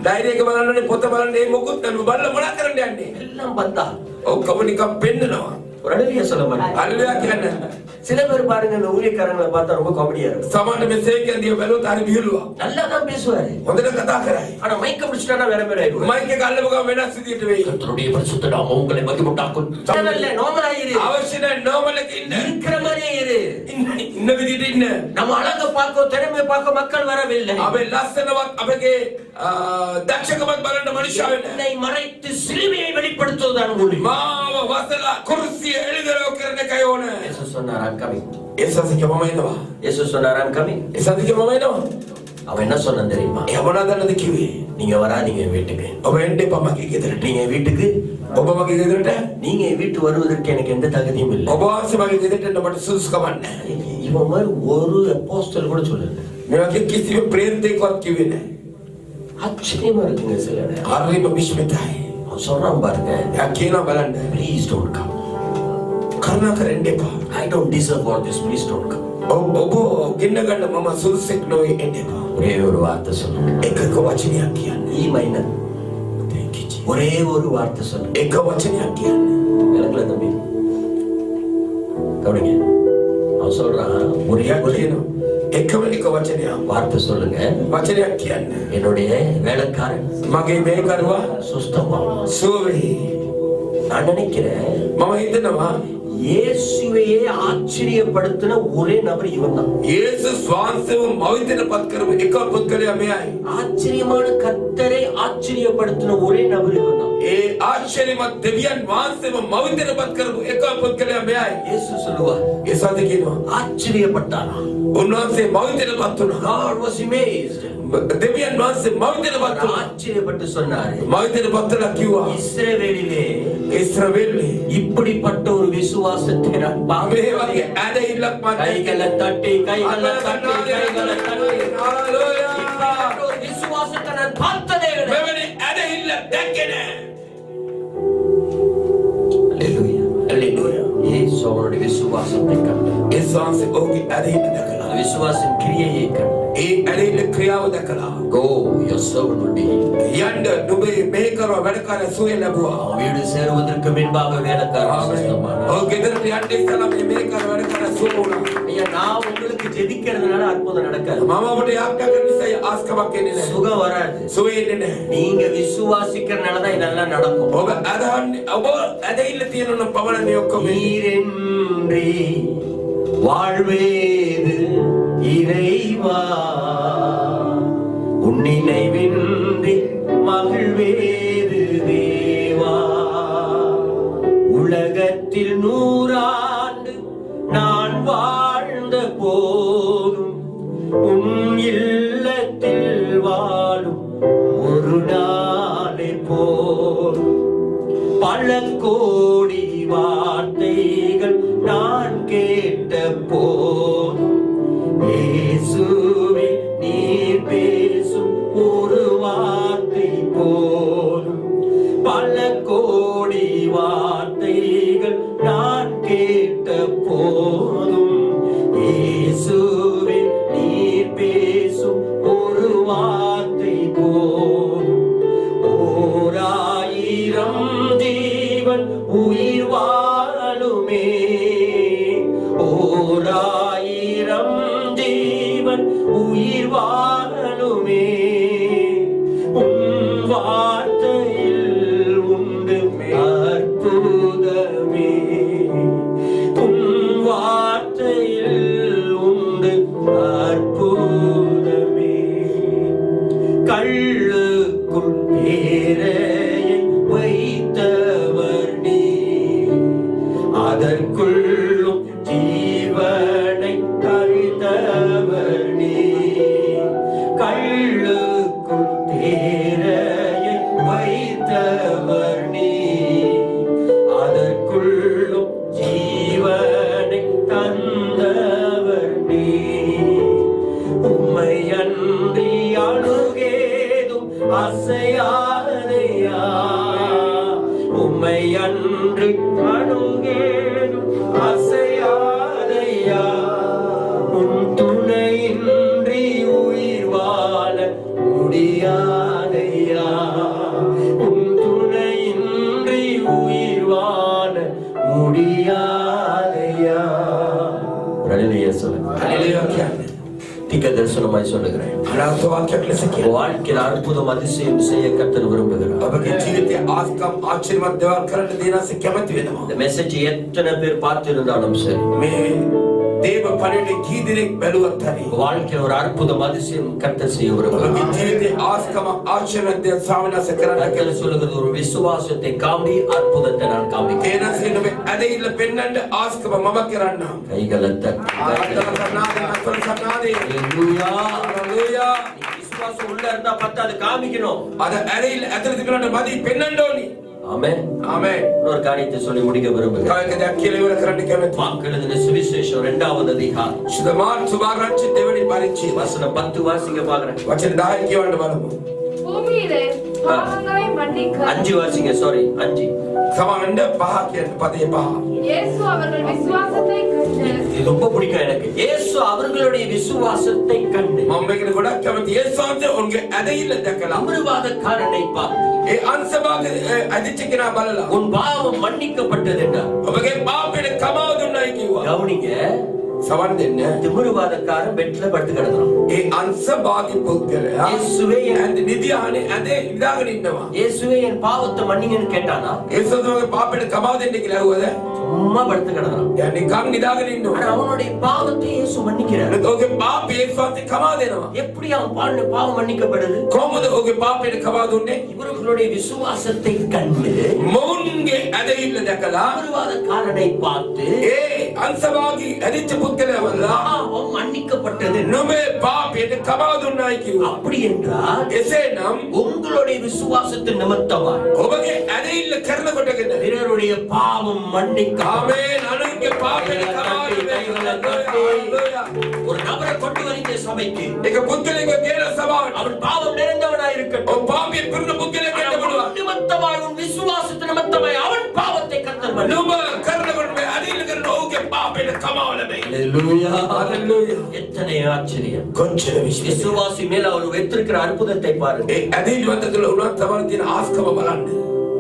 ඩයිරි එක බලන්නේ පොත බලන්නේ මොකුත් නැහැ. බලලා මොනා කරන්න යන්නේ? எல்லாம் பந்தா. ඔක්කොම නිකන් පෙන්නනවා. ஒரு ஹalleluya சொல்ல மாட்டாங்க. හalleluya කියන්නේ சில பேர் பாருங்க இந்த ஊழியக்காரங்களை பார்த்தா ரொம்ப காமெடியா இருக்கும். සමහර මෙසේක දිය බැලුවත් හරි විහිළුවක්. நல்லா தான் பேசுவாரு. හොඳට කතා කරයි. ஆனா மைக்க பிடிச்சிட்டானா வேற மாதிரி ஆயிடுவாரு. මයික් එක අල්ලපු ගමන් වෙනස් විදියට වෙයි. கர்த்தருடைய பரிசுத்த நாமம் உங்களை மகிமைப்பட்டாக்கும். இல்ல நார்மலா இரு. අවශ්‍ය නැහැ නෝමල් එකේ ඉන්න. இருக்கிற மாதிரியே இரு. ඉන්න විදියට ඉන්න. நம்ம அழக பார்க்க திறமை பார்க்க மக்கள் வரவில்லை. අපේ ලස්සනවත් අපගේ දක්ෂකමත් බලන්න මනුෂ්‍යය වෙන්න. என்னை மறைத்து சிலுவையை வெளிப்படுத்துவதுதான் ஊழியம். මාව වසලා කුරුසිය එළිදරව් කරන එකයි ඕන. இயேசு சொன்னார் I'm coming. ඒසසක මම එනවා. இயேசு சொன்னார் I'm coming. ඒසසක මම එනවා. அவன் என்ன சொன்னான் தெரியுமா? එයා මොනවද කිව්වේ? நீங்க வராதீங்க வீட்டுக்கு. ඔබ එන්න එපා මගේ ගෙදරට. நீங்க வீட்டுக்கு ඔබ මගේ ගෙදරට நீங்க என் வீட்டு வருவதற்கு எனக்கு எந்த தகுதியும் இல்லை. ඔබ වහන්සේ මගේ ගෙදරට එන්න මට සුදුසුකමක් නැහැ. இவன் மாதிரி ஒரு அப்போஸ்தலர் கூட சொல்லல. මේ වගේ කිසිම ප්‍රේතෙක්වත් කිව්වේ නැහැ. ஆச்சரியமா இருக்குங்க சில நேரம். හරිම විශ්මිතයි. அவன் சொல்றான் பாருங்க, එයා කියනවා බලන්න. Please don't come. කරුණාකර එන්න එපා. I don't deserve all this, please don't come. ඔබ ගෙන්න ගන්න මම සුදුසෙක් නොවේ එන්න එපා. ஒரே ஒரு வார்த்தை சொல்லுங்க. එකක වචනයක් කියන්න. ஈ மைனர். Thank you, Jesus. ஒரே ஒரு வார்த்தை சொல்லுங்க. එක වචනයක් කියන්න. விளக்கல தம்பி? கவனிங்க. அவன் சொல்றான் ஒரே එයා ஒரு කියනවා එකම එක වචනයක්. வார்த்தை சொல்லுங்க. වචනයක් කියන්න. என்னுடைய வேலைக்காரன் මගේ මේකරුවා சுஸ்தமா. සුව වෙයි. நான் நினைக்கிறேன் මම හිතනවා இயேசுவையே ஆச்சரியப்படுத்தின ஒரே நபர் இவன் தான். යේසුස් වහන්සේව මවිතනපත් කරපු එක පුද්ගලයා මෙයයි. ஆச்சரியமான கர்த்தரை ஆச்சரியப்படுத்தின ஒரே நபர் இவன் தான். ඒ ආශ්චර්යමත් දෙවියන් වහන්සේව මවිතනපත් කරපු එක පුද්ගලයා මෙයයි. இயேசு சொல்லுவார், ඒසත් කියනවා ஆச்சரியப்பட்டானா. උන්වහන්සේ මවිතනපත් වුණා. God was amazed. දෙවියන් වහන්සේ මවිතනපත් වුණා. ஆச்சரியப்பட்டு சொன்னாரு, මවිතනපත් වෙලා කිව්වා இஸ்ரவேலிலே ඊශ්‍රායෙලේ இப்படிப்பட்ட ஒரு விசுவாசத்தை நான் මේ பார்த்தேன். වගේ ඇදහිල්ලක් මට கைகளை தட்டி கைகளை தட்டி கைகளை தட்டி හalleluya. இப்படிப்பட்ட ஒரு விசுவாசத்தை நான் பார்த்ததே கிடையாது. මෙවැනි ඇදහිල්ලක් දැක්කේ නැහැ. அல்லேலூயா அல்லேலூயா. இயேசு அவருடைய விசுவாசத்தை கண்டார். ඒස් වහන්සේ ඔහුගේ ඇදහිල්ල දැකලා அந்த விசுவாசின் கிரியையை கண்டார். ඒ ඇදහිල්ල ක්‍රියාව දැකලා Go, your servant will be healed. යන්න නුඹේ මේ කරව වැඩකාර සුවය ලැබුවා. அவன் வீடு சேருவதற்கு முன்பாக வேலைக்காரன் சுத்தமானான். ඔහු ගෙදරට යන්න ඉස්සලා මේ කරව වැඩකාර සුව වුණා. ஐயா, நான் உங்களுக்கு ஜெபிக்கிறதுனால அற்புதம் நடக்காது. මම ඔබට යාඥා කරන නිසා ආස්කමක් එන්නේ නැහැ. சுகம் வராது. සුවය එන්නේ නැහැ. நீங்க விசுவாசிக்கிறதுனால தான் இதெல்லாம் நடக்கும். ඔබ අදහන්නේ ඔබ ඇදහිල්ල තියෙන පවණනේ ඔක්කොම. நீரின்றி வாழ்வேது இறைவா, உன் நினைவின்றி மகிழ்வேது தேவா. உலகத்தில் 100 ஆண்டு நான் வாழ்ந்த போதும் உன் இல்லத்தில் வாழும் ஒரு நாளை போதும் பல கோடி வார்த்தைகள் நான் கேட்ட போதும் இயேசுவே நீர் பேசும் ஒரு வார்த்தை போதும். பல கோடி வார்த்தைகள் நான் கேட்ட போதும் இயேசுவே நீர் பேசும் ஒரு வார்த்தை போதும். 1000 ஜீவன் உயிர் வாழுமே, 1000 ஜீவன் உயிர் வாழுமே, உன் வார்த்தையில் உண்டு அற்புதமே, உன் வார்த்தையில் உண்டு அற்புதமே. கள்ளுக்குள் பேரையை வைத்தவர் நீ, அதற்குள்ளும் ஜீவனை தருந்தவர் நீ. கள்ளுக்குள் பேரையை வைத்தவர் நீ, அதற்குள்ளும் ஜீவனை தந்தவர் நீ. உம்மை அன்றி அணுகேதும் அசையாதையா, உம்மை அன்று அணுகேதும் அசையாதையா. உன் துணையின்றி உயிர் வாழ முடியாதையா, உன் துணையின்றி உயிர் வாழ முடியாதையா. ஹல்லேலூயா சொல்லுங்க. ஹalleluya කියන්නේ. தீர்க்க தரிசனமாய் சொல்லுகிறேன், අනාථ වාක්‍යයක් ලෙස කියන. வாழ்க்கையில் அற்புதம் அதிசயம் செய்ய கர்த்தர் விரும்புகிறார். ඔබගේ ජීවිතයේ ආස්කම් ආශ්චර්යමත් දේවල් කරන්න දිනස කැමති වෙනවා. இந்த மெசேஜ் எத்தனை பேர் பார்த்திருந்தாலும் சரி, මේ දේව පරිදි කී දිනක් බැලුවත් හරි வாழ்க்கையில் ஒரு அற்புதம் அதிசயம் கர்த்தர் செய்ய விரும்புகிறார். ඔබගේ ජීවිතයේ ආස්කම ආශ්චර්යමත් දේවල් සාමනස කරන්න கர்த்தர் சொல்லுகிறது, ஒரு விசுவாசத்தை காண்பி, அற்புதத்தை நான் காண்பிக்கிறேன். එනසින මේ ඇදහිල්ල පෙන්වන්න ආස්කම මම කරන්න. கைகளை தட்டி ஹல்லேலூயா. හalleluya. நீ விசுவாசம் உள்ள இருந்தா பத்தாது, காமிக்கணும். අද ඇදහිල්ල ඇතුළත තිබුණාට මදි පෙන්වන්න ඕනි. ஆமென். ආමේන්. இன்னொரு காரியத்தை சொல்லி முடிக்க விரும்புகிறேன். තව එක දෙයක් කියලා ඉවර කරන්න කැමතියි. மார்க் எழுதின சுவிசேஷம் 2வது அதிகாரம் සුද මාර්තු සුභාරංචි දෙවෙනි පරිච්ඡේදය வசனம் 10 வாசிங்க பாக்குறேன். වචන 10 කියවන්න බලමු. பூமியிலே பாவங்களை மன்னிக்க 5 வாசிங்க. சாரி 5. සමහරවිට 5 කියන පදේ 5. இயேசு அவர்கள் விசுவாசத்தை கண்டு இது ரொம்ப பிடிக்கும் எனக்கு. இயேசு அவர்களுடைய விசுவாசத்தை கண்டு මම මේකට ගොඩක් කැමතියි. ඒ සාන්තේ ඔවුන්ගේ ඇදහිල්ල දැකලා தவறுவாதக்காரனை பார்த்து ඒ අංශභාග අධිච්ච කෙනා බලලා உன் பாவம் மன்னிக்கப்பட்டது என்றார். ඔබගේ පාපයට කමාව දුන්නයි කිව්වා. கவனிங்க, සවන් දෙන්න. திமிருவாதக்காரன் பெட்ல படுத்து கிடக்குறான். ඒ අංශභාගී පුද්ගලයා இயேசுவே ඇඳ නිදියානේ ඇඳේ ඉඳාගෙන ඉන්නවා. இயேசுவே என் பாவத்தை மன்னிங்கன்னு கேட்டானா? ඒ සතුගේ පාපයට කමාව දෙන්න කියලා ඇහුවද? சும்மா படுத்து கிடக்குறான். යා නිකන් නිදාගෙන ஆனா ඉන්නවා. அவனுடைய பாவத்தை இயேசு மன்னிக்கிறார். ඔහුගේ පාපේ ඒ සාන්තේ කමාව දෙනවා. எப்படி அவன் பாவம் மன்னிக்கப்படுது? කොහොමද ඔහුගේ පාපයට කමාව දුන්නේ? இவர்களுடைய விசுவாசத்தை கண்டு මොවුන්ගේ ඇදහිල්ල දැකලා திமிருவாதக்காரனை பார்த்து ඒ අංශභාගී ඇදිච්ච පුද්ගලයා බලලා பாவம் மன்னிக்கப்பட்டது. නොමේ පාපයට කමාව දුන්නයි කිව්වා. அப்படி என்றால் එසේනම් உங்களுடைய விசுவாசத்தின் நிமித்தமாய் ඔබගේ ඇදහිල්ල කරන කොටගෙන பிறருடைய பாவம் மன்னிக்க ආමේන් අනුන්ගේ පාපයට කමාව ஒரு நபரை கொண்டு வரீங்க சபைக்கு. ඒක පුද්ගලයෙකුගේ ගේන සභාවට அவன் பாவம் நிறைந்தவனாய் இருக்கட்டும். ඔව් පාපයේ පිරුණ පුද්ගලයෙක් වෙන්න පුළුවන්. உன் நிமித்தமாய் உன் விசுவாசத்தின் நிமித்தமாய் அவன் பாவத்தை கர்த்தர் மன்னிப்பார். නුඹ කරනකොට මේ ඇදහිල්ල කරන ඔහුගේ පාපයට කමාව ලැබෙයි. ஹalleluya. හalleluya. எத்தனை ஆச்சரியம். කොච්චර විශ්වාස. விசுவாசி மேல அவர் வைத்திருக்கிற அற்புதத்தை பாருங்க. ඒ ඇදහිල්ල වන්ත තුළ උනත් තමයි තියෙන ආස්කම බලන්න.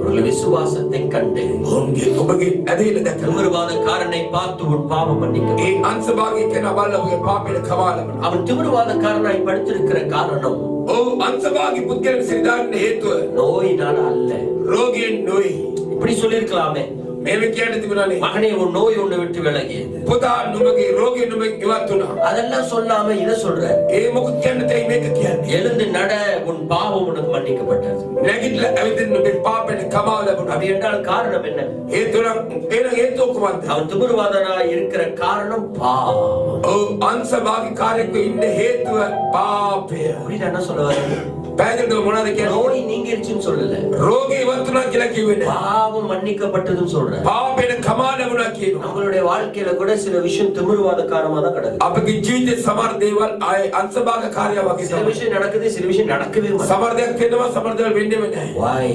அவர்கள் விசுவாசத்தை கண்டு ඔවුන්ගේ ඔබගේ ඇදහිල්ල දැකලා திமிருவாதக்காரனை பார்த்து உன் பாவம் மன்னிக்க. ඒ අංශභාගී කෙනා බලලා ඔබගේ පාපයට කමාව ලැබෙනවා. அவன் திமிருவாதக்காரனாய் படுத்திருக்கிற காரணம் ඔව් අංශභාගී පුද්ගලයෙක් සිතාගෙන හේතුව நோயினால அல்ல. රෝගයෙන් නොයි. இப்படி சொல்லிருக்கலாமே, මේව කියන්න තිබුණානේ. மகனே உன் நோய் உன்னை விட்டு விலகியது. පුතා නුඹගේ රෝගය නුඹෙන් ඉවත් වුණා. அதெல்லாம் சொல்லாம இத சொல்ற. ඒ මොකද කියන්න තේ මේක කියන්නේ. எழுந்து நட, உன் பாவம் உனக்கு மன்னிக்கப்பட்டது. නැගිටලා ඇවිදින්න නුඹේ පාපයට කමාව ලැබුණා. அப்படி என்றால் காரணம் என்ன? හේතුව කුමක්ද? அவன் திமிருவாதனாய் இருக்கிற காரணம் பாவம். ඔව් අංශභාගී කාර්යයක ඉන්න හේතුව පාපය. அப்படி என்ன சொல்ல வரேன்? පැහැදිලිව මොනවද කියන්නේ? நோய் நீங்கிருச்சுன்னு சொல்லல, රෝගී ඉවත් වුණා කියලා කිව්වේ නෑ. பாவம் மன்னிக்கப்பட்டதுன்னு சொல்றேன். පාපයට කමාව ලැබුණා කියනවා. நம்மளுடைய வாழ்க்கையில கூட சில விஷயம் திமிருவாத காரணமா தான் கிடக்குது. අපගේ ජීවිතේ සමහර දේවල් ආයේ අංශභාග කාර්යය වගේ சில තමයි. விஷயம் நடக்குது, சில விஷயம் நடக்கவே மாட்டேங்குது. සමහර දේවල් වෙනවා සමහර දේවල් වෙන්නේම නෑ. Why?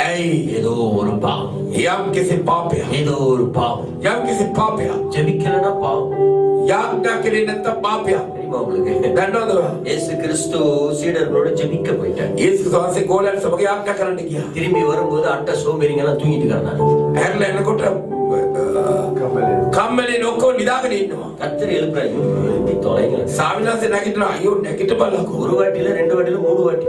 ඇයි? ஏதோ ஒரு பாவம், යම් කිසි පාපයක්. ஏதோ ஒரு பாவம். යම් කිසි පාපයක්. ஜெபிக்கலன்னா பாவம். යාඥා කෙරේ නැත්නම් පාපයක්. தெரியுமா உங்களுக்கு? දන්නවද ඔයා? இயேசு கிறிஸ்து சீடர்களோட ஜெபிக்க போயிட்டார். යේසුස් වහන්සේ ගෝලයන් සමග යාඥා කරන්න ගියා. திரும்பி வரும்போது அட்ட சோம்பேறிங்க எல்லாம் தூங்கிட்டு கிடந்தாங்க. හැරලා එනකොට කම්මලේ ඔක්කොම නිදාගෙන ඉන්නවා. கர்த்தர் எழுப்புறாரு, எழுப்பி தொலைங்க. සාමිනාසේ නැගිටිනවා. අයියෝ නැගිටපල්ලකෝ. ஒரு வாட்டில, ரெண்டு வாட்டில, மூணு வாட்டி.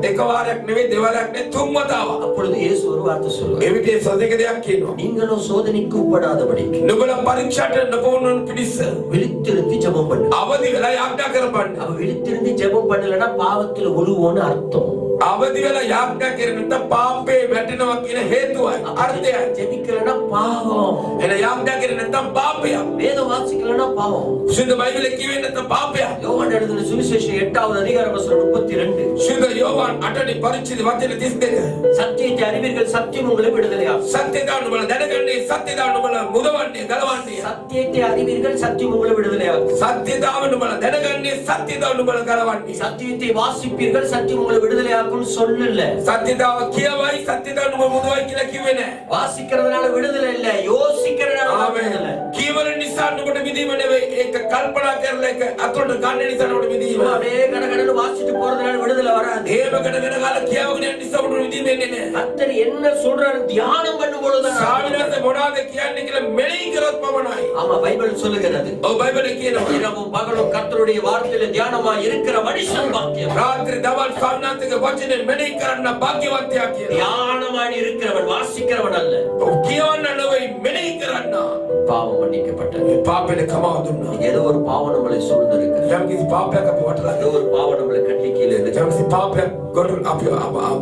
එක වාරයක් නෙවෙයි දෙවරක් නෙවෙයි තුන් වතාවක්. அப்பொழுது இயேசு ஒரு வார்த்தை சொல்லுவார், එවිට සෝදක දෙයක් කියනවා. நீங்களும் சோதனைக்கு உட்படாதபடிக்கு නුඹලා පරීක්ෂාට නොපවුණු පිණිස விழித்திருந்து ஜெபம் பண்ணு. අවදි වෙලා යාඥා කරපන්න. அவ விழித்திருந்து ஜெபம் பண்ணலன்னா பாவத்துல விழுவோன்னு அர்த்தம். අවදි වෙලා යාඥා කරේ නැත්නම් පාපේ වැටෙනවා කියන හේතුවයි. අර්ථයයි. ஜெபிக்கலன்னா பாவம். එන යාඥා කරේ නැත්නම් පාපයක්. வேதம் வாசிக்கலன்னா பாவம். සුද්ධ බයිබලයේ කියවෙන්නේ නැත්නම් පාපයක්. யோவான் எழுதின சுவிசேஷம் 8வது அதிகாரம் வசனம் 32. සුද්ධ යෝවාන් 8 පරිච්ඡේද වචන 32. சத்தியத்தை அறிவீர்கள், சத்தியம் உங்களை விடுதலையாக்கும். සත්‍යය නුඹලා දැනගන්නේ සත්‍යය නුඹලා මුදවන්නේ ගලවන්නේ. சத்தியத்தை அறிவீர்கள், சத்தியம் உங்களை விடுதலையாக்கும். සත්‍යතාව නුඹලා දැනගන්නේ සත්‍යතාව නුඹලා ගලවන්නේ. சத்தியத்தை வாசிப்பீர்கள், சத்தியம் உங்களை விடுதலையாக்கும் சொல்லல. සත්‍යතාව කියවයි සත්‍යතාව නුඹ මුදවයි කියලා කිව්වේ නෑ. வாசிக்கிறதுனால விடுதலை இல்ல, யோசிக்கிறதுனால தான் விடுதலை. කියවන නිසා නුඹට මිදීම නෙවෙයි. ඒක කල්පනා කරලා ඒක අතොට ගන්න නිසා නුඹට මිදීම. சும்மா அப்படியே கடகடன்னு வாசிட்டு போறதுனால விடுதலை வராது. ඒවකට වෙන කාල කියවගෙන යන නිසා නුඹට මිදීම එන්නේ නෑ. கர்த்தர் என்ன சொல்றாரு தியானம் பண்ணும் பொழுதுதான். සාමිනාසේ මොනවාද කියන්නේ කියලා මෙලෙහි කරොත් පමණයි. ஆமா, பைபிள் சொல்லுகிறது, ඔව් බයිබලයේ කියනවා. இரவும் பகலும் கர்த்தருடைய வார்த்தையில தியானமா இருக்கிற மனுஷன் பாக்கியம். රාත්‍රී දවල් සාමිනාසේගේ වචනේ මෙලෙහි කරන්න භාග්‍යවන්තයා කියලා. தியானமாய் இருக்கிறவன், வாசிக்கிறவன் அல்ல. ඔව් කියවන්න නෙවෙයි මෙලෙහි කරන්න. பாவம் மன்னிக்கப்பட்டது. පාපෙට කමාව දුන්නා. ஏதோ ஒரு பாவம் நம்மளை சூழ்ந்திருக்கு. යම් කිසි පාපයක් අපි වටලා ஏதோ ஒரு பாவம் நம்மளை கட்டி கீழே இருக்கு. යම් කිසි පාපයක් ගොඩ අපි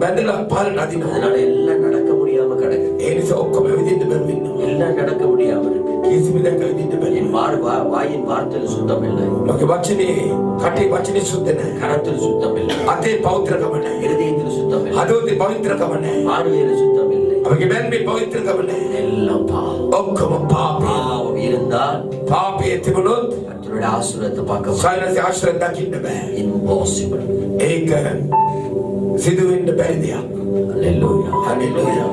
බැඳලා පාලන අදිනවා. அதனால எல்லாம் நடக்க முடியாம கிடக்கு. ඒ නිසා ඔක්කොම වෙදින්න බැරි වෙනවා. எல்லாம் நடக்க முடியாம இருக்கு. කිසිම දෙයක් වෙදින්න බැරි. என் வாயின் வார்த்தையில சுத்தம் இல்லை, මගේ වචනේ කටේ වචනේ සුද්ධ නැහැ. கரத்தில் சுத்தம் இல்லை, අතේ පවිත්‍රකම නැහැ. இருதயத்தில் சுத்தம் இல்லை, හදවතේ පවිත්‍රකම නැහැ. பார்வையில சுத்தம் இல்லை. අපගේ බැන්මේ පවිත්‍රකම නැහැ. எல்லாம் பாவம். ඔක්කොම පාපය. பாவம் இருந்தால் පාපයේ තිබුණොත් கர்த்தருடைய ஆசீர்வாதத்தை பார்க்க සායනසේ ආශ්‍රය දකින්න බෑ. impossible. ඒක සිදු වෙන්න බැරි දෙයක්. Hallelujah. Hallelujah.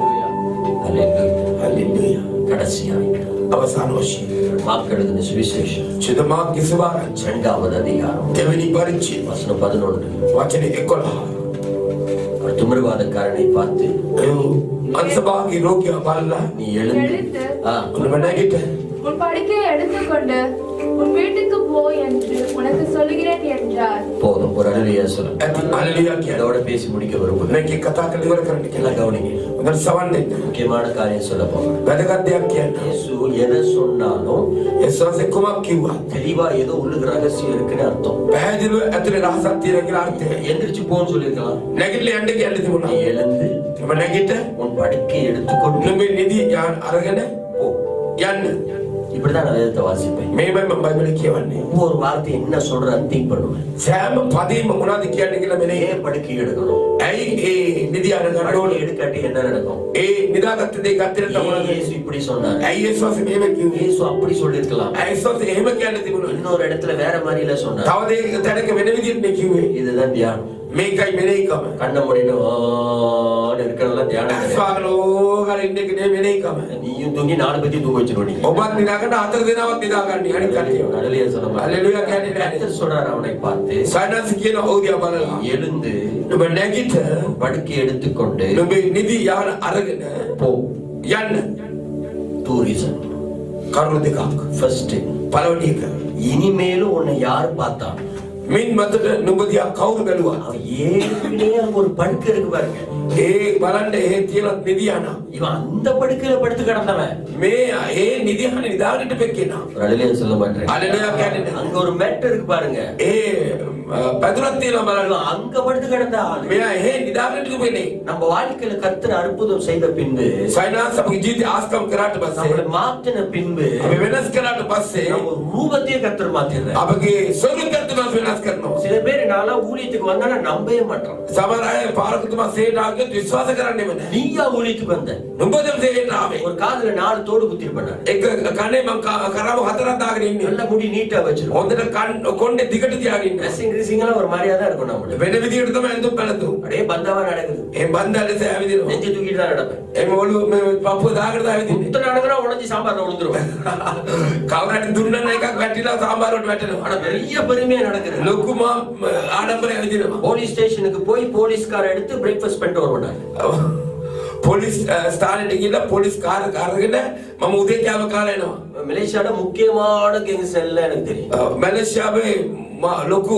Hallelujah. Hallelujah. கடைசியாய் අවසාන වශයෙන් மார்க் எழுதின சுவிசேஷம் චිතමාර්ගයේ සුභාරංචි 2வது அதிகாரம் දෙවෙනි පරිච්ඡේදය வசனம் 11. වචනේ 11. ஒரு துமிர்வாதக்காரனை பார்த்து අන්සභාගී රෝගියා බලලා நீ எழுந்து எழுந்து උන්ව නැගිට உன் படுக்கையை எடுத்துக்கொண்டு உன் வீட்டுக்கு போ என்று உனக்கு சொல்லுகிறேன் என்றார். போதும். ஒரு அழுகையா சொல்லுங்க. ඇති අලලියා කියන இதோட பேசி முடிக்க விரும்புகிறேன். මේකේ කතා කරලා ඉවර කරන්න කියලා எல்லாம் கவனிங்க. උදේ සවන් දෙන්න முக்கியமான காரியம் சொல்ல போகிறேன். වැදගත් දෙයක් කියන්න இயேசு எதை சொன்னாலும் ඒසවාසේ කුමක් කිව්වා தெளிவா ஏதோ உள்ளுக்கு ரகசியம் இருக்குன்னு அர்த்தம். පැහැදිලිව ඇතුලේ රහසක් තියෙන කියලා අර්ථය எந்திரிச்சு போன்னு சொல்லியிருக்கலாம். නැගිටලා යන්න කියලා තිබුණා நீ எழுந்து ඔබ නැගිට உன் படுக்கையை எடுத்துக்கொண்டு නුඹේ නිදි යාන් අරගෙන போ. යන්න இப்படிதான் நான் வேதத்தை வாசிப்பேன். මේමයි මම බයිබලේ කියවන්නේ ஒவ்வொரு வார்த்தை என்ன சொல்றேன்னு திங்க் பண்ணுவேன். සෑම පදේම මොනවද කියන්නේ කියලා මෙලේ ஏன் படுக்கை எடுக்கணும்? ඇයි ඒ නිදි අරගෙන படுக்கை எடுக்காட்டி என்ன நடக்கும்? ඒ නිදාගත්ත දේ ගත්තට ஏன் තමයි இயேசு இப்படி சொன்னார்? ඇයි ඒසවාසේ මෙහෙම කිව්වේ இயேசு அப்படி சொல்லிருக்கலாம். ඇයි ඒසවාසේ එහෙම කියන්න තිබුණා இன்னொரு இடத்துல வேற மாதிரில சொன்னார். තව දෙයක තැනක වෙන විදිහට නේ කිව්වේ இதுதான் தியானம். මේකයි මෙලේකම கண்ண மூடிட்டு இருக்கிறதெல்லாம் தியானம் கிடையாது. ස්වාගලෝ ඉන්න එක නේ මෙලේකම நீயும் தூங்கி 4 பேத்தையும் தூங்க வச்சிருவ நீ. ඔබත් නිදාගන්න හතර දෙනාවක් නිදාගන්න අනිත් කටිය ஹல்லேலூயா சொல்லுங்க. හල්ලෙලූයා කියන්නේ නැහැ கர்த்தர் சொல்றார் அவனை பார்த்து සයනස් කියන ඕදියා බලලා எழுந்து නුඹ නැගිට படுக்கை எடுத்துக்கொண்டு නුඹේ නිදි යාන අරගෙන போ. යන්න டூ ரீசன். කරුණු දෙකක් ஃபர்ஸ்ட், පළවෙනි එක இனிமேலும் உன்னை யார் பார்த்தா මින් මතට නුඹ දිහා කවුරු බැලුවා அவன் ஏற்கனவே அங்க ஒரு படுக்கை இருக்கு பாருங்க. ඒ බලන්න ඒ තියෙන නිදි යාන இவன் அந்த படுக்கையில படுத்து கிடந்தவன். මේ ඒ නිදි යාන නිදාගන්න පෙක්කේනා ஹல்லேலூயா சொல்ல மாட்டேன். හල්ලෙලූයා කියන්නේ அங்க ஒரு மெட் இருக்கு பாருங்க. ඒ පැදුරක් තියෙනවා බලන්න இவன் அங்க படுத்து கிடந்த ஆளு. මෙයා ඒ නිදාගන්න වෙන්නේ நம்ம வாழ்க்கையில கர்த்தர் அற்புதம் செய்த பின்பு, සයනස් අපේ ජීවිතය ආස්කම් කරාට පස්සේ நம்மளை மாற்றின பின்பு, අපි වෙනස් කරාට පස්සේ நம்ம ரூபத்தையே கர்த்தர் மாத்திடுறார். අපගේ ස්වරූපයත් තුමා වෙනස් කරනවා சில பேர் நாளா ஊழியத்துக்கு வந்தானா நம்பவே மாட்டான். සමහර අය පාරක තුමා සේනාගෙත් විශ්වාස කරන්නේම නැහැ நீயா ஊழியத்துக்கு வந்த? නුඹද සේනාවට ආවේ ஒரு காதுல 4 தோடு குத்திருப்பாரு. එක කනේ මම කරාව හතරක් දාගෙන ඉන්නේ நல்ல முடி நீட்டா வச்சிருப்போம். හොඳට කොණ්ඩේ දිගට තියාගෙන ඉන්නේ ட்ரெஸ்ஸிங் கிரீசிங் எல்லாம் ஒரு மாதிரியா தான் இருக்கும் நம்மளுக்கு. වෙන විදිහට තමයි ඇඳුම් පැළඳුම් அப்படியே பந்தாவா நடக்குது. ඒ බන්දාලේ ඇවිදිනවා நெஞ்சு தூக்கிட்டு தான் நடப்பேன். එමෙ ඔළුව මේ පපුව දාගෙන ඇවිදින්නේ முத்த நடக்கிறா உடஞ்சி சாம்பார்ல விழுந்துருவேன். කවුරුහරි දුන්නන එකක් වැටිලා සාම්බාරවට වැටෙනවා ஆனா பெரிய பெருமையா நடக்குது. ලොකුම ආඩම්බරය ඇවිදිනවා போலீஸ் ஸ்டேஷனுக்கு போய் போலீஸ்கார எடுத்து பிரேக்ஃபாஸ்ட் பண்ணிட்டு வருவாங்க. පොලිස් ස්ථානෙට ගිහලා පොලිස් කාර් අරගෙන මම උදේ කෑම කාලා එනවා மலேசியால முக்கியமான கேங்ஸ்டர் எல்லாம் எனக்கு தெரியும். මැලේසියාවේ ලොකු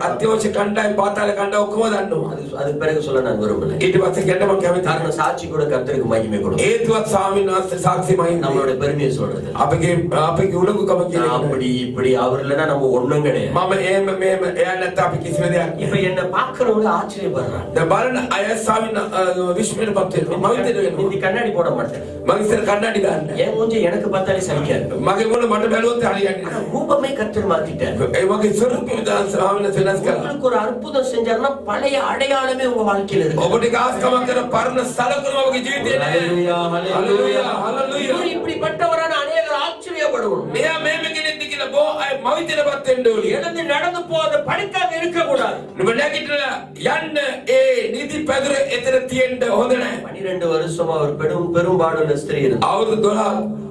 අත්‍යවශ්‍ය කණ්ඩායම් පාතාල කණ්ඩායම් ඔක්කොම දන්නවා அதுக்கு பிறகு சொல்ல நான் விரும்பல. ඊට පස්සේ කියන්න මම කැමති காரணம் சாட்சி கூட கர்த்தருக்கு மகிமை கொடுக்கும். ඒතුවත් ස්වාමීන් වහන්සේ සාක්ෂිමයි நம்மளோட பெருமையை சொல்றது. අපගේ උලඟුකම කියන அப்படி இப்படி அவர் இல்லைன்னா நம்ம ஒண்ணும் கிடையாது. මම එහෙම මෙහෙම එයා නැත්නම් අපි කිසිම දෙයක් இப்ப என்ன பாக்குறவங்க ஆச்சரியப்படுறாங்க. දැන් බලන්න අය ස්වාමීන් විශ්මයටපත් වෙනවා මම හිතේ වෙනවා இந்த கண்ணாடி போட மாட்டேன். මම ඉස්සර කන්නඩි දාන්න என் மூஞ்சி எனக்கு பார்த்தாலே சலிக்காது. මගේ මොන මට බැලුවොත් හරියන්නේ ஆனா ரூபமே கர்த்தர் மாத்திட்டார். නැහැ ඒ වගේ ස්වරූපය දාන ස්වාමීන් වහන්සේ වෙනස් කරා உங்களுக்கு ஒரு அற்புதம் செஞ்சாருன்னா பழைய அடையாளமே உங்க வாழ்க்கையில இருக்கு. ඔබට කාස්කමක් කරන පරණ සලකුණු ඔබගේ ජීවිතේ නැහැ හalleluya hallelujah இவர் இப்படிப்பட்டவரான அநேகர் ஆச்சரியப்படுவோம். මෙයා මේම කෙනෙක්ද කියලා බෝ අය මවිතේටපත් වෙන්න ඕනේ எழுந்து நடந்து போத படுக்காம இருக்க கூடாது. නුඹ නැගිටලා යන්න ඒ නිදි පැදුර එතන තියෙන්න හොඳ නැහැ 12 வருஷமா ஒரு பெரும்பாடுள்ள ஸ்திரீ இருந்தார். අවුරුදු 12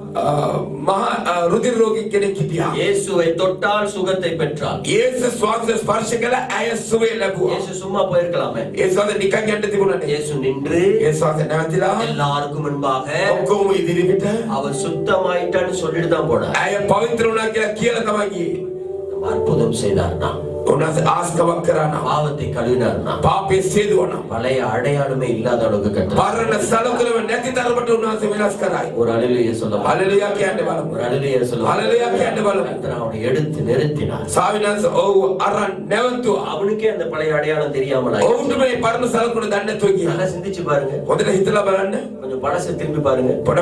මහා රුධිර රෝගී කෙනෙක් හිටියා இயேசுவை தொட்டால் சுகத்தை பெற்றார். යේසුස් ස්වාමීන් ස්පර්ශ කළා ඇය සුවය ලැබුවා இயேசு சும்மா போயிருக்கலாமே. ඒසවාද නිකන් යන්න තිබුණා இயேசு நின்று ඒසවාද නැවතිලා எல்லாருக்கும் முன்பாக ඔක්කොම ඉදිරියට அவர் சுத்தமாயிட்டான்னு சொல்லிட்டு தான் போனார். ඇය පවිත්‍ර වුණා කියලා කියලා තමයි ගියේ அற்புதம் செய்தார்னா, උන්වහන්සේ ආස්කමක් කරා නම් பாவத்தை கழுவினார்னா, පාපේ සේදුවනම් பழைய அடையாளமே இல்லாத அளவுக்கு கட்டார். පරණ සලකුණු නැති තරමට උන්වහන්සේ වෙනස් කරයි ஒரு அழுகையை சொல்ல හalleluya කියන්න බලමු ஒரு அழுகையை சொல்ல හalleluya කියන්න බලමු கர்த்தர் அவனை எடுத்து நிறுத்தினார். ස්වාමීන් ඔව් අරන් නැවතුවා அவனுக்கே அந்த பழைய அடையாளம் தெரியாமல் ඔවුන්ට මේ පරණ සලකුණු දන්නේ නැතුව ගියා நல்லா சிந்திச்சு பாருங்க. හොඳට හිතලා බලන්න கொஞ்சம் பழசை திரும்பி பாருங்க. පොඩ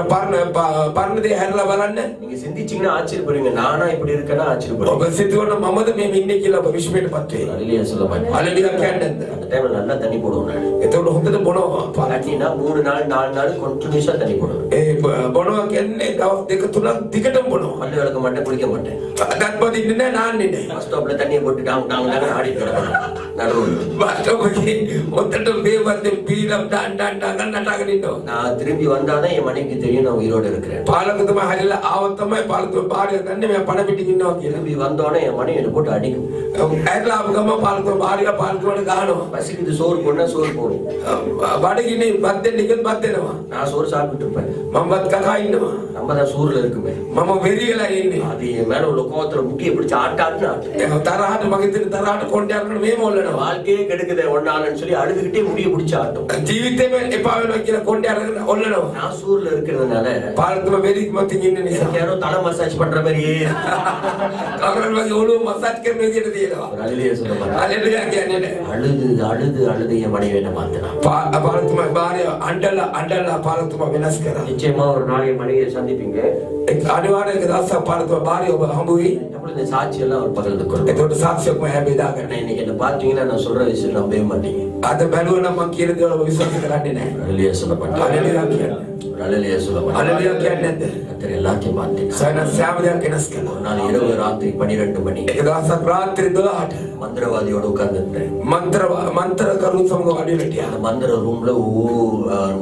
පරණ දේ හැරලා බලන්න நீங்க சிந்திச்சீங்கன்னா ஆச்சரியப்படுவீங்க. நானா இப்படி இருக்கேன்னா ஆச்சரியப்படுவீங்க. ඔබ සිතුවන මමද මේ ඉන්නේ කියලා ඔබ විශ්වාස පත් වේ. ஹalleluya சொல்ல மாட்டேன். හලෙලුයා කියන්නේ නැද්ද? அந்த டைம்ல நல்லா தண்ணி போடுவோம் நான். එතකොට හොඳට බොනවා. பாத்தீங்கன்னா 3 நாள் 4 நாள் கண்டினியூஸா தண்ணி போடுவேன். ඒ බොනවා කියන්නේ දවස් දෙක තුනක් දිගටම බොනවා. பல்லு விளக்க மாட்டேன், குளிக்க மாட்டேன். දත් බදින්නේ නැහැ, නාන්නේ නැහැ. பஸ் ஸ்டாப்ல தண்ணியை போட்டு டாங் டாங் டாங் ஆடிட்டு கிடப்பேன் நடுவுல. බස්ටෝපේ ඔතට වේවන්දේ පීරම් ඩාන් ඩාන් ඩාන් නටාගෙන ඉන්නවා. நான் திரும்பி வந்தாதான் என் மனைவிக்கு தெரியும் நான் உயிரோடு இருக்கிறேன். පාලකතුමා හැරිලා ආවොත් තමයි පාලකතුමා බාරය ගන්න මෙයා පණ පිටින් ඉන්නවා කියලා. திரும்பி வந்தோடனே என் மனைவி என்னை போட்டு அடிக்கும். ඇట్లా ආපු ගම පාලකතුමා බාරය පාලකතුමාට ගහනවා. பசிக்குது சோறு போடனா சோறு போடும். බඩගිනි බත් දෙන්න ඉගෙන බත් දෙනවා. நான் சோறு சாப்பிட்டு இருப்பேன். මම බත් කකා ඉන්නවා. நம்ம தான் சூர்ல இருக்குமே. මම වෙරියලා ඉන්නේ. அது என் மேல உள்ள கோவத்துல முட்டியை பிடிச்சு ஆட்டாட்டுன்னு ஆட்டு. තරහට මගේ තියෙන තරහට කොණ්ඩේ අරගෙන මේ මොල්ලනවා. வாழ்க்கையே கெடுக்குதே ஒன்னாலன்னு சொல்லி அழுதுகிட்டே முடியை பிடிச்சு ஆட்டும். ජීවිතේම එපා වෙනවා කියලා කොණ්ඩේ අරගෙන ඔල්ලනවා. நான் சூர்ல இருக்கிறதுனால පාලකතුමා වෙරික් මතින් ඉන්න නිසා எனக்கு யாரோ தலை மசாஜ் பண்ற மாதிரியே කවුරුන් වගේ ඔළුව මසාජ් කරන විදියට තියෙනවා. ஒரு அழுகையை சொல்ல மாட்டேன். හලෙලුයා කියන්නේ නැහැ. அழுது அழுது அழுது என் மனைவி என்ன மாத்தினான். පාලකතුමා බාරය අඬලා පාලකතුමා වෙනස් කරා. நிச்சயமா ஒரு நாள் என் மனைவியை சந்திப்பீங்க. අනිවාර්යයෙන් දවසක් පාලකතුමා බාරය ඔබ හම්බ වෙයි. அப்படி இந்த சாட்சி எல்லாம் அவர் பகிர்ந்து கொள்ளும். එතකොට සාක්ෂියක් මම බෙදාගන්න. ஆனா இன்னைக்கு என்ன பாத்தீங்கன்னா நான் சொல்ற விஷயம் நம்பவே மாட்டீங்க. අද බැලුවා නම් මම කියන දේවල් ඔබ විශ්වාස කරන්නේ නැහැ. அழுகையை சொல்ல மாட்டேன். හලෙලුයා කියන්නේ. அழுகையை சொல்ல மாட்டேன். හලෙලුයා කියන්නේ නැද්ද? கர்த்தர் எல்லாத்தையும் மாத்தினார். සයන සෑම දෙයක් වෙනස් කළා. ஒரு நாள் இரவு ராத்திரி 12 மணி එක දවසක් රාත්‍රී 12ට மந்திரவாதியோட உட்கார்ந்துட்டேன். මන්ත්‍රකරු සමග වැඩි හිටියා. அந்த மந்திர ரூம்ல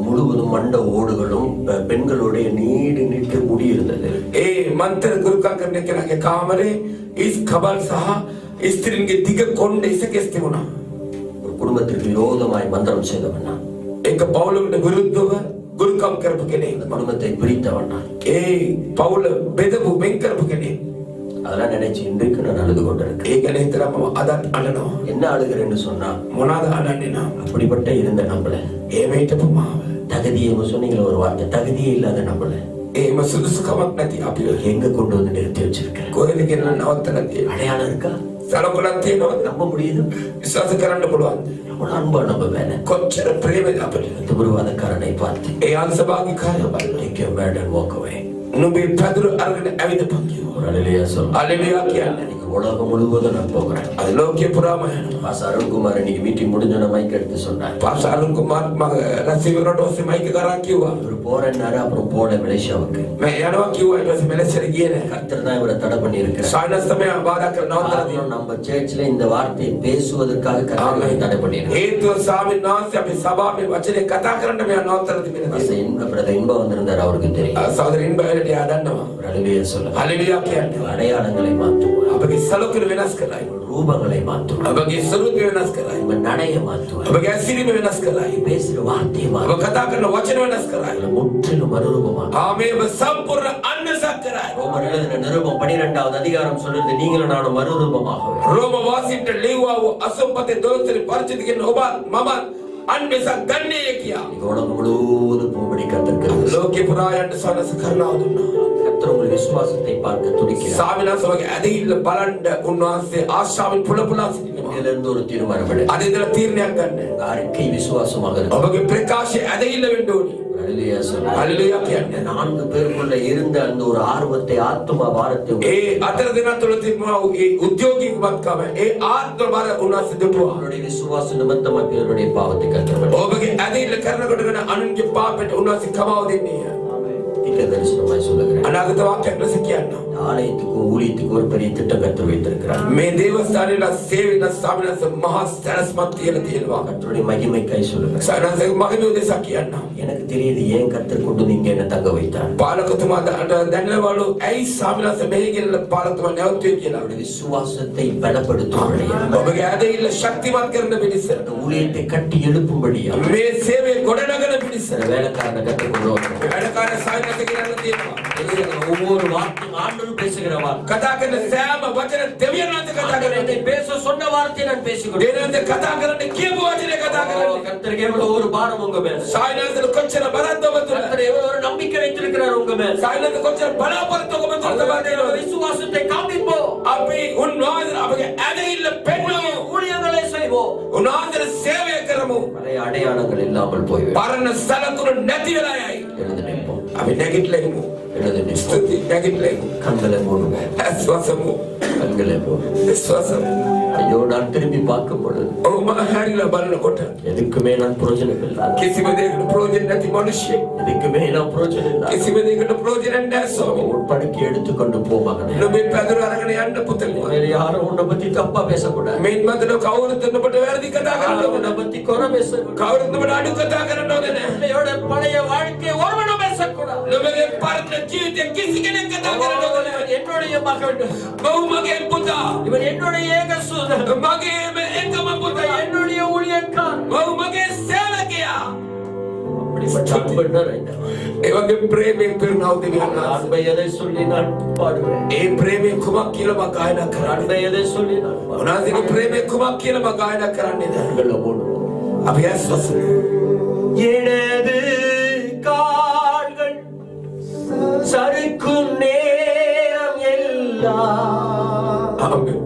முழுவதும் மண்ட ஓடுகளும் பெண்களுடைய நீடு நீட்டு முடி இருந்தது. ඒ මන්ත්‍ර ගුරුකම් කරන කෙනාගේ කාමරේ ඉස් කබල් සහ ස්ත්‍රීන්ගේ දිග කොණ්ඩ ඉසකෙස් තිබුණා. ஒரு குடும்பத்திற்கு விரோதமாய் மந்திரம் செய்தவன் நான். ඒක පවුලකට විරුද්ධව ගුරුකම් කරපු කෙනෙක්. இந்த குடும்பத்தை பிரித்தவன் நான். ඒ පවුල බෙදපු වෙන් කරපු කෙනෙක්. அதெல்லாம் நினைச்சு இன்றைக்கு நான் அழுது கொண்டிருக்கேன். ඒ ගැන හිතලා මම අදත් අඬනවා. என்ன அழுகிறேன்னு சொன்னா මොනවාද අඬන්නේ නම් அப்படிப்பட்ட இருந்த நம்மள එහෙම හිටපු මාව. தகுதியை சொன்னீங்களா ஒரு வார்த்தை, தகுதியே இல்லாத நம்மள එහෙම සුදුසුකමක් නැති අපි எங்க கொண்டு வந்து நிறுத்தி வச்சிருக்கிறேன். කොහෙද කියලා නවත්තලා තියෙනවා. அடையாளம் இருக்கா? සලකුණක් තියෙනවද? நம்ப முடியுது? විශ්වාස කරන්න පුළුවන්ද? எவ்வளவு அன்பா நம்ம மேல. කොච්චර ප්‍රේමද අපිට. துபுருவாதக்காரனை பார்த்து ඒ අංශභාගී කාර්ය බලන්න. take your bed and walk away. නුඹේ පැදුරු අරගෙන ඇවිදපන් කිව්වා. ஒரு அழுகையா சொல்ல හලෙලුයා කියන්නේ. இன்னைக்கு உலகம் முழுவதும் நான் போகிறேன். අද ලෝකේ පුරාම යනවා. பாஸ் அருண்குமார் இன்னைக்கு மீட்டிங் முடிஞ்சோட மைக் எடுத்து சொன்னார். පාස්ටර් අරුන් කුමාර් මම රැසිවරට ඔස්සේ මයික් එක අරන් කිව්වා. இவர் போறேன்னாரு, அப்புறம் போல மலேசியாவுக்கு. මම යනවා කිව්වා. ඊට පස්සේ මැලේසියාට ගියේ නැහැ. கர்த்தர் தான் இவரை தடை பண்ணி இருக்கிறார். සායනස් තමයි බාධා කරන නවත්තලා තියෙනවා. நம்ம சர்ச்ல இந்த வார்த்தையை பேசுவதற்காக கர்த்தர் இவரை தடை பண்ணி இருக்கிறார். හේතුව ස්වාමීන් වහන්සේ අපි සභාවේ වචනේ කතා කරන්න මෙයා නවත්තලා තිබෙනවා. இன்ப வந்திருந்தார், அவருக்கு தெரியும். සහෝදරින් බයලට එයා දන්නවා. ஒரு அழுகையை சொல்ல හලෙලුයා කියන්නේ. அடையாளங்களை மாற்றுவார், අපගේ සලකුණු වෙනස් කරයි. ரூபங்களை மாற்றுவார், අපගේ ස්වරූපය වෙනස් කරයි. உங்க நடைய மாற்றுவார், අපගේ ඇසිරීම වෙනස් කරයි. பேசுற வார்த்தையை අප மாற்றுவார், කතා කරන වචන වෙනස් කරයි. முற்றிலும் மறுரூபமாக. ආමේව සම්පූර්ණ අන්නසක් කරයි. ரோமர் எழுதின நிருபம் 12வது அதிகாரம் சொல்றது, நீங்களும் நானும் மறுரூபமாகவே. රෝම වාසීන්ට ලිව්වා වූ අසම්පතේ 12 පරිච්ඡේද කියන ඔබත් මමත් අන්නසක් ගන්නේ කියා. இன்னைக்கு உலகம் முழுவதும் போகும்படி கர்த்தர் ලෝකේ පුරා යන්න සනස කරනවා දුන්නා. கர்த்தர் உங்கள் விசுவாசத்தை பார்க்க துடிக்கிறார். ස්වාමීන් වහන්සේ ඇදහිල්ල බලන්න උන්වහන්සේ ආශාවෙන් පුලපුලා සිටිනවා. இதிலிருந்து ஒரு தீர்மானம் எடு. අද ඉඳලා තීරණයක් ගන්න. உங்க அறிக்கை விசுவாசமாக இருக்கும். ඔබගේ ප්‍රකාශය ඇදහිල්ල වෙන්න ඕනි. அல்லேலூயா சொல்லுங்க. හලෙලුයා කියන්නේ. 4 பேருக்குள்ள இருந்த அந்த ஒரு ஆர்வத்தை, ஆத்தும பாரத்தை ඒ අතර දෙනා තුළ තිබුණා වූ ඒ උද්‍යෝගීකමත්කම ඒ ආත්ම බල උන්වහන්සේ දෙපුවා. அவருடைய விசுவாச நிமித்தமாக பிறருடைய பாவத்தை கற்றுக்கொள்ள ඔබගේ ඇදහිල්ල කරනකොට වෙන අනුන්ගේ පාපයට උන්වහන්සේ කමාව දෙන්නේ. தீர்க்க தரிசனமாய் சொல்லுகிறேன். අනාගත වාක්‍යයක් ලෙස කියනවා. ஆலயத்துக்கும் ஊழியத்துக்கும் ஒரு பெரிய திட்டம் கற்று வைத்திருக்கிறார். මේ දේවස්ථානයේ සේවන ස්වාමීන් මහා සරස්මත් කියලා තියෙනවා. கர்த்தருடைய மகிமைக்காய் சொல்லுகிறேன். සරසක මගේ උදෙසා කියනවා. எனக்கு தெரியுது ஏன் கர்த்தர் கொண்டு நீங்க என்ன தங்க வைத்தார். පාලකතුමා දැනවලු ඇයි ස්වාමීන් මෙහි කියලා පාලකතුමා නැවතුනේ කියලා. அவருடைய விசுவாசத்தை பலப்படுத்தும்படி, ඔබගේ ඇදහිල්ල ශක්තිමත් කරන පිණිස, அந்த ஊழியத்தை கட்டி எழுப்பும்படியா මේ සේවයේ ගොඩනගන පිණිස சில வேலைக்காரனை கற்றுக் கொண்டு வந்தோம். වැඩකාර සායනත කියලා තියෙනවා. ஒவ்வொரு வார்த்தையும் ஆண்டவர் பேசுகிற வார்த்தை. කතා කරන සෑම වචන දෙවියන් වහන්සේ කතා ஆண்டவர் என்னை කරන්නේ. பேச சொன்ன வார்த்தையை நான் பேசிக்கொண்டேன். දෙවියන් වහන්සේ කතා කරන්නේ කියපු වචනේ කතා කරන්නේ. கர்த்தருக்கு எவ்வளவு ஒரு பாரம் உங்க மேல. සායනත කොච්චර බලද්ද ඔබ තුළ. கர்த்தர் எவ்வளவு ஒரு நம்பிக்கை வைத்திருக்கிறார் உங்க மேல. සායනත කොච්චර බලාපොරොත්තු ඔබ තුළ තබා දෙනවා. விசுவாசத்தை காண்பிப்போம். අපි උන්වහන්සේ අපගේ ඇදහිල්ල පෙන්වමු. ஊழியங்களை செய்வோம். උන්වහන්සේ සේවය කරමු. பழைய அடையாளங்கள் இல்லாமல் போய்விடும். පරණ සලකුණු නැති වෙලා යයි. எழுந்து நிற்போம். අපි නැගිටලා ඉමු. எழுந்து நிற்போம். ස්තුති නැගිටලා ඉමු. கண்களை மூடுவோம். ඇස් වසමු. கண்களை மூடு. විශ්වාසම ஐயோ நான் திரும்பி பார்க்கும் பொழுது ඔබ මම හැරිලා බලනකොට எதுக்குமே நான் பிரயோஜனம் இல்லாத, කිසිම දෙයකට ප්‍රයෝජන නැති මිනිස්සෙක් எதுக்குமே நான் பிரயோஜனம் இல்லாத කිසිම දෙයකට ප්‍රයෝජන නැහැ ස්වාමී உன் படுக்கை எடுத்துக்கொண்டு போ மகனே. නුඹේ පැදුර අරගෙන යන්න පුතේ வேற யாரும் உன்னை பத்தி தப்பா பேசக்கூடாது. මේන් මතන කවුරුත් ඔබට වැරදි කතා யாரும் කරන්න உன்னை பத்தி குறை பேசக்கூடாது. කවුරුත් ඔබට අඩු කතා කරන්න ඕනේ නැහැ பிள்ளையோட பழைய வாழ்க்கையை ஒருவனும் பேசக்கூடாது. නුඹගේ පරණ ජීවිතය කිසි කෙනෙක් කතා කරන්න ඕනේ නැහැ என்னுடைய மகன், ඔව් මගේ පුතා இவன் என்னுடைய ஏகசுதன், මගේ එකම පුතා என்னுடைய ஊழியக்காரன். ඔව් මගේ සේවකයා அப்படிப்பட்ட அன்பு நிறைந்தவன். ඒ වගේ ප්‍රේමයෙන් පිරුණව දෙවියන් அன்பை எதை சொல்லி நான் பாடுவேன்? ඒ ප්‍රේමය කුමක් කියලා මම ගායනා කරන්නේ அன்பை எதை சொல்லி நான் பாடுவேன்? උනාසිගේ ප්‍රේමය කුමක් කියලා මම ගායනා කරන්නේද கண்களை மூடு. අපි ඇස්වසු எனது கால்கள் சறுக்கும் நேரம் எல்லாம் ආමේන්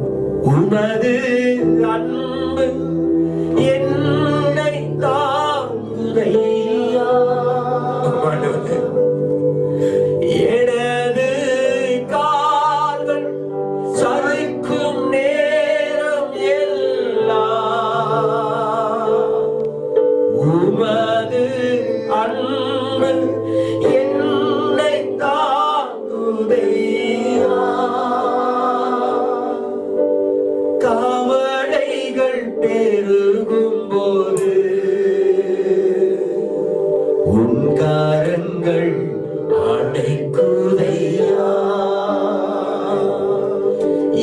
உமது அன்பு என்னை தாங்குதையா. ආමේන් எனது கால்கள் சறுக்கும் நேரம் எல்லாம் உமது அன்பு என்னை தாங்குதையா. கவலைகள் பெருகும் போது உன் கரங்கள் அடைக்குதையா.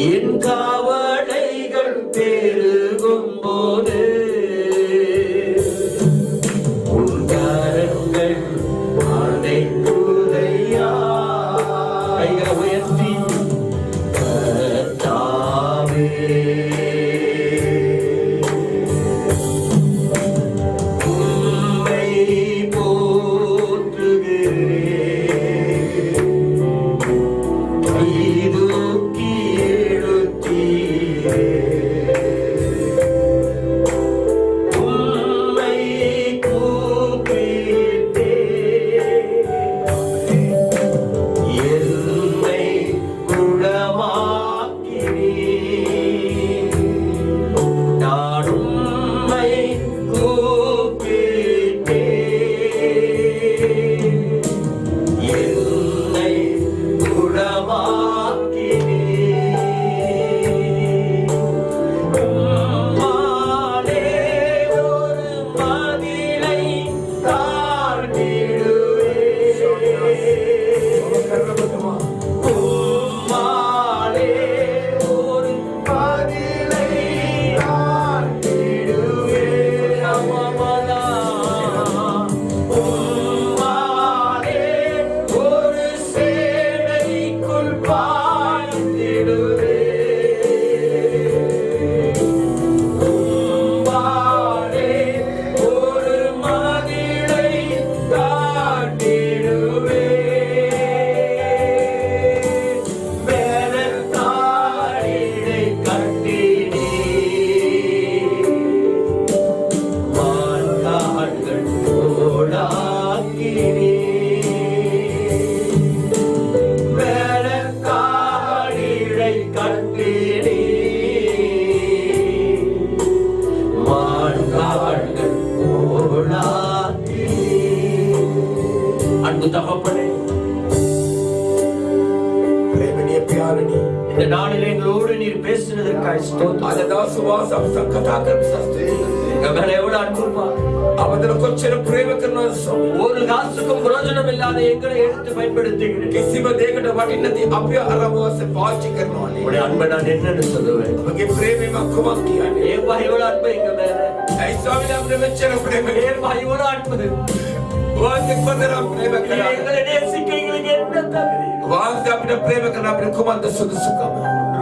என் கவலைகள் பெருகும் போது உன் கரங்கள் அடைக்குதையா. கைகளை உயர்த்தி கர்த்தாவே, உம்மை போற்றுகிறேன். கைதூக்கி எழுத்தீரே. உம்மை கூப்பிட்டேன். என்னை குணமாக்கினீர். நான் உம்மை கூப்பிட்டேன். என்னை குணமாக்கினீர். உம்மாலே ஒரு மதிலை தாண்டிடுவேன். உம்மாலே ஒரு மதிலை தாண்டிடுவேன். அமமதா. உம்மாலே ஒரு சேனைக்குள் பாய்ந்திடுவேன். உம்மாலே ஒரு மதிலை தாண்டிடுவேன். மேலத்தாழினை கட்டினீர். மான்காடுகள் போலாக்கினீர். மேலத்தாழினை கட்டினீர். மான்காடுகள் போலாக்கினீர். அன்பு தகப்பனே, ප්‍රේමණීය පියාණනි இந்த நாளில் எங்களோடு நீர் பேசினதற்காக ஸ்தோத்திரம். අද දවස් වාසව කතා කරන සස්තේ எங்க மேல எவ்வளவு அன்புப்பா. අපතර කොච්චර ප්‍රේම කරනවද ස්වාමී ஒரு காசுக்கும் பிரயோஜனம் இல்லாத எங்களை எடுத்து பயன்படுத்துகிறேன். කිසිම දෙයකට වටින්නේ නැති අපි අරමුවසේ පාවිච්චි කරනවානේ உங்களுடைய அன்பை நான் என்னன்னு சொல்லுவேன்? ඔබගේ ප්‍රේමය මම කුමක් කියන්නේ ஏப்பா இவ்வளவு அன்பு எங்க மேல? ඇයි ස්වාමීන් අපිට මෙච්චර ප්‍රේම ஏப்பா இவ்வளவு அன்பு? වාන්සේ කොතරම් ප්‍රේම நீ කරාද எங்களை நேசிக்க எங்களுக்கு என்ன தகுதி? වාන්සේ අපිට ප්‍රේම කරන අපිට කුමක්ද සුදුසුකම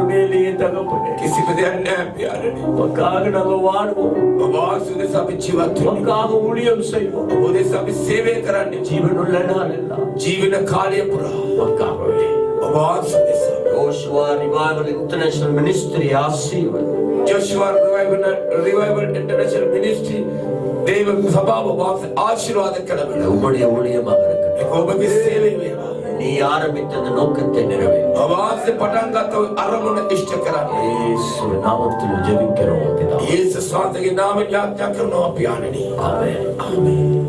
ஒன்றுமே இல்லையே தகப்பனே. කිසිම දෙයක් නැහැ පියාණනි உமக்காக நாங்க வாழ்வோம். ඔබ වාසුදෙස අපි ජීවත් වෙන්නේ உமக்காக ஊழியம் செய்வோம். ඔබදෙස අපි සේවය කරන්නේ ஜீவனுள்ள நாள் எல்லாம் ජීවන කාලය පුරා உமக்காகவே. ඔබ වාසුදෙස Joshua Revival International Ministry ආශිර්වාද. Joshua Revival International Ministry දේව සභාව වාස ආශිර්වාද කළා உம்முடைய ஊழியமாக இருக்கட்டும். ඔබගේ සේවය වේවා நீ ஆரம்பித்த அந்த நோக்கத்தை நிறைவேற்று. ආවාසේ පටන් ගත්ත අරමුණ ඉෂ්ට කරන්න. இயேசு நாமத்தில் ஜெபிக்கிறோம் பிதாவே. යේසුස් වහන්සේගේ නාමයෙන් යාඥා කරනවා අපි ආනනි. ஆமென். ஆமென்.